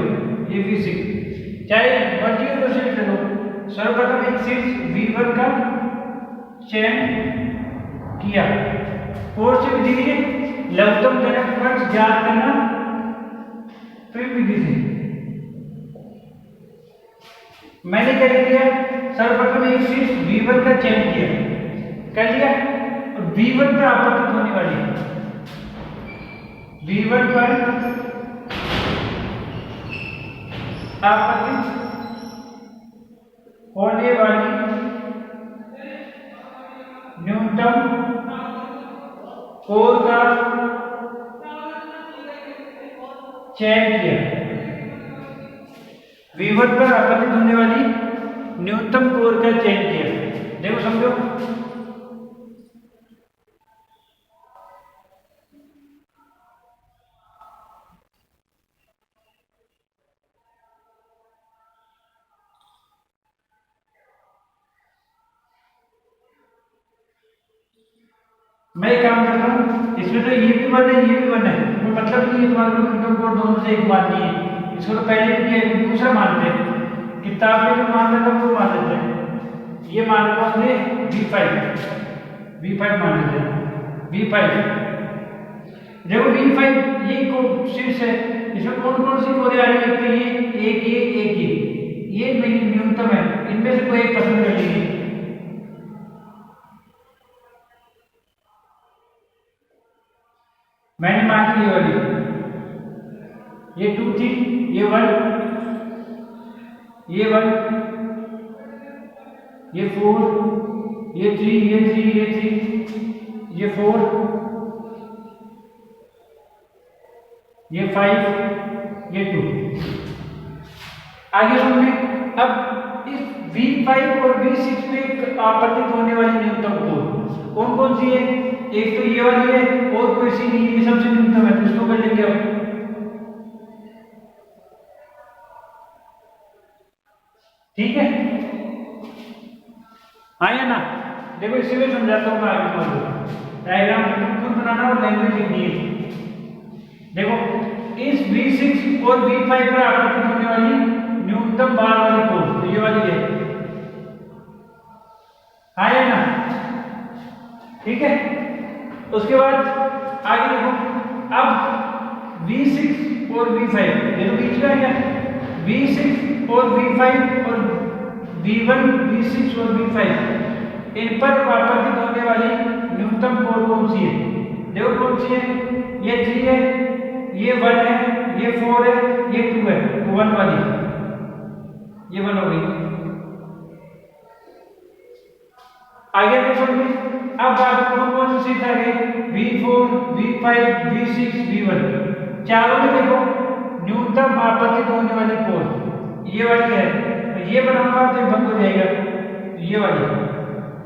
ये V6 चाहे मर्जी हो तो शीर्ष ले लो। सर्वप्रथम एक शीर्ष V1 का चयन किया। कोर्स से विधि है लघुत्तम जनक वृक्ष ज्ञात करना, फिर विधि से मैंने क्या किया, सर्वप्रथम एक शीर्ष V1 का चयन किया, कर लिया। और V1 पर आपत्ति होने वाली, V1 पर आपत्ति होने वाली न्यूनतम कोर का चयन किया। V1 पर आपत्ति होने वाली न्यूनतम कोर का चयन किया। देखो समझो, मैं काम करता हूँ, इसमें तो ये भी 1 है, ये भी 1 है, तो मतलब नहीं है तुम्हारे को न्यूनतम कोर दोनों से एक मान नहीं है। इसको तो पहले भी किया, दूसरा मानते हैं, किताब में जो मान लेता वो मान लेते हैं। ये मान लो हमने V5 मान लेते हैं, V5। देखो V5 ये शीर्ष है, इसमें कौन कौन सी कोरें आ रही है, ये नहीं न्यूनतम है, इनमें से कोई एक पसंद कर लीजिए। मैंने मान ली वाली, ये 2 थी, ये 1, ये 1, ये 4, ये 3, ये 3, ये 3, ये 4, ये 5, ये 2। आगे सुनिए, अब इस V5 और V6 में आपतित होने वाली न्यूनतम कोर कौन कौन सी है? एक तो ये वाली है, और कोई सी नहीं, ये सबसे न्यूनतम है, तो इसको कर लेंगे हम। ठीक है, हाँ या ना? देखो इसी में समझाता हूँ मैं आगे तुम्हारे डायग्राम तुम खुद बनाना और लैंग्वेज लिखनी है। देखो इस V6 और V5 पर आपतित होने वाली न्यूनतम बार वाली कोर तो ये वाली है, हाँ या ना? ठीक है, उसके बाद आगे देखो, अब V6 और V5 ये तो बीच का है, V6 और V5 और V1, V6 और V5 इन पर आपतित होने वाली न्यूनतम कोर कौन सी है? देखो कौन सी है, ये 3 है, ये 1 है, ये 4 है, ये 2 है, तो 1 वाली, ये 1 हो गई। आगे देखो, अब बात कौन कौन सी शीर्ष आ गई, V4, V5, V6, V1 चारों में देखो न्यूनतम आपतित होने वाली कोर ये वाली है, तो ये बनाऊंगा तो बंद हो जाएगा, ये वाली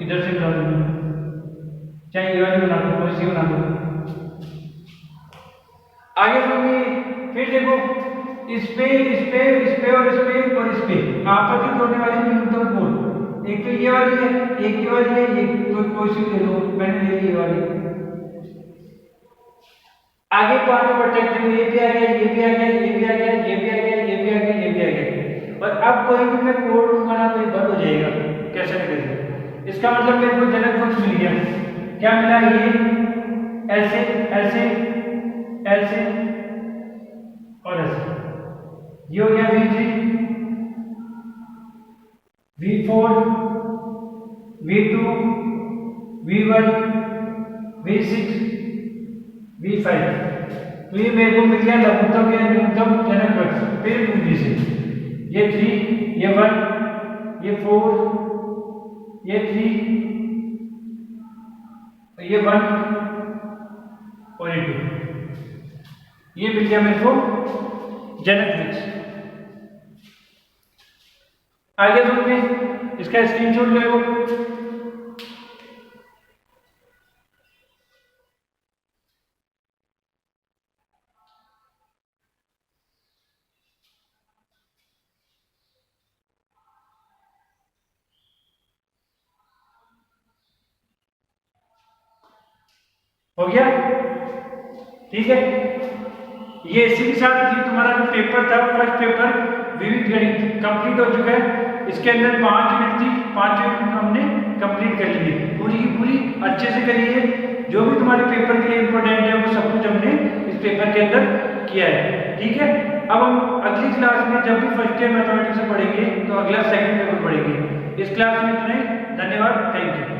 इधर से बना दूंगा, चाहे ये वाली बना दो, कोई सी बना दो। आगे सुनिए, फिर देखो इस पे और इस पे आपतित होने वाली न्यूनतम कोर, एक तो ये वाली है, एक ये वाली है, एक तो कोई सी ले लो, मैंने ले ली ये वाली। आगे पांच प्रोटेक्ट, ये भी आ गया, ये भी आ गया, ये भी आ गया, ये भी आ गया, ये भी आ गया, ये भी आ गया। और अब कोई भी मैं कोड लूंगा ना तो ये बंद हो जाएगा, कैसे ना कैसे। इसका मतलब मेरे को जनक वृक्ष मिल गया, क्या मिला, ये ऐसे ऐसे ऐसे और ऐसे, ये हो गया V3, V4, V2, V1, V6, V5, तो ये मेरे को मिल गया लघुत्तम या न्यूनतम जनक वृक्ष। फिर विधि से ये 3, ये 1, ये 4, ये 3, ये 1, और ये 2। ये मिल गया मेरे को जनक वृक्ष। आगे तो में इसका स्क्रीनशॉट ले लो। हो गया, ठीक है। ये इसी के साथ ये तुम्हारा जो पेपर था, फर्स्ट पेपर विविध गणित कंप्लीट हो चुका है। इसके अंदर 5 यूनिट थी, 5 यूनिट हमने कंप्लीट कर ली है, पूरी की पूरी अच्छे से करी है। जो भी तुम्हारे पेपर के लिए इंपॉर्टेंट है वो सब कुछ हमने इस पेपर के अंदर किया है, ठीक है। अब हम अगली क्लास में जब भी फर्स्ट ईयर मैथमेटिक्स से पढ़ेंगे तो अगला सेकंड पेपर पढ़ेंगे। इस क्लास में इतना ही, धन्यवाद, थैंक यू।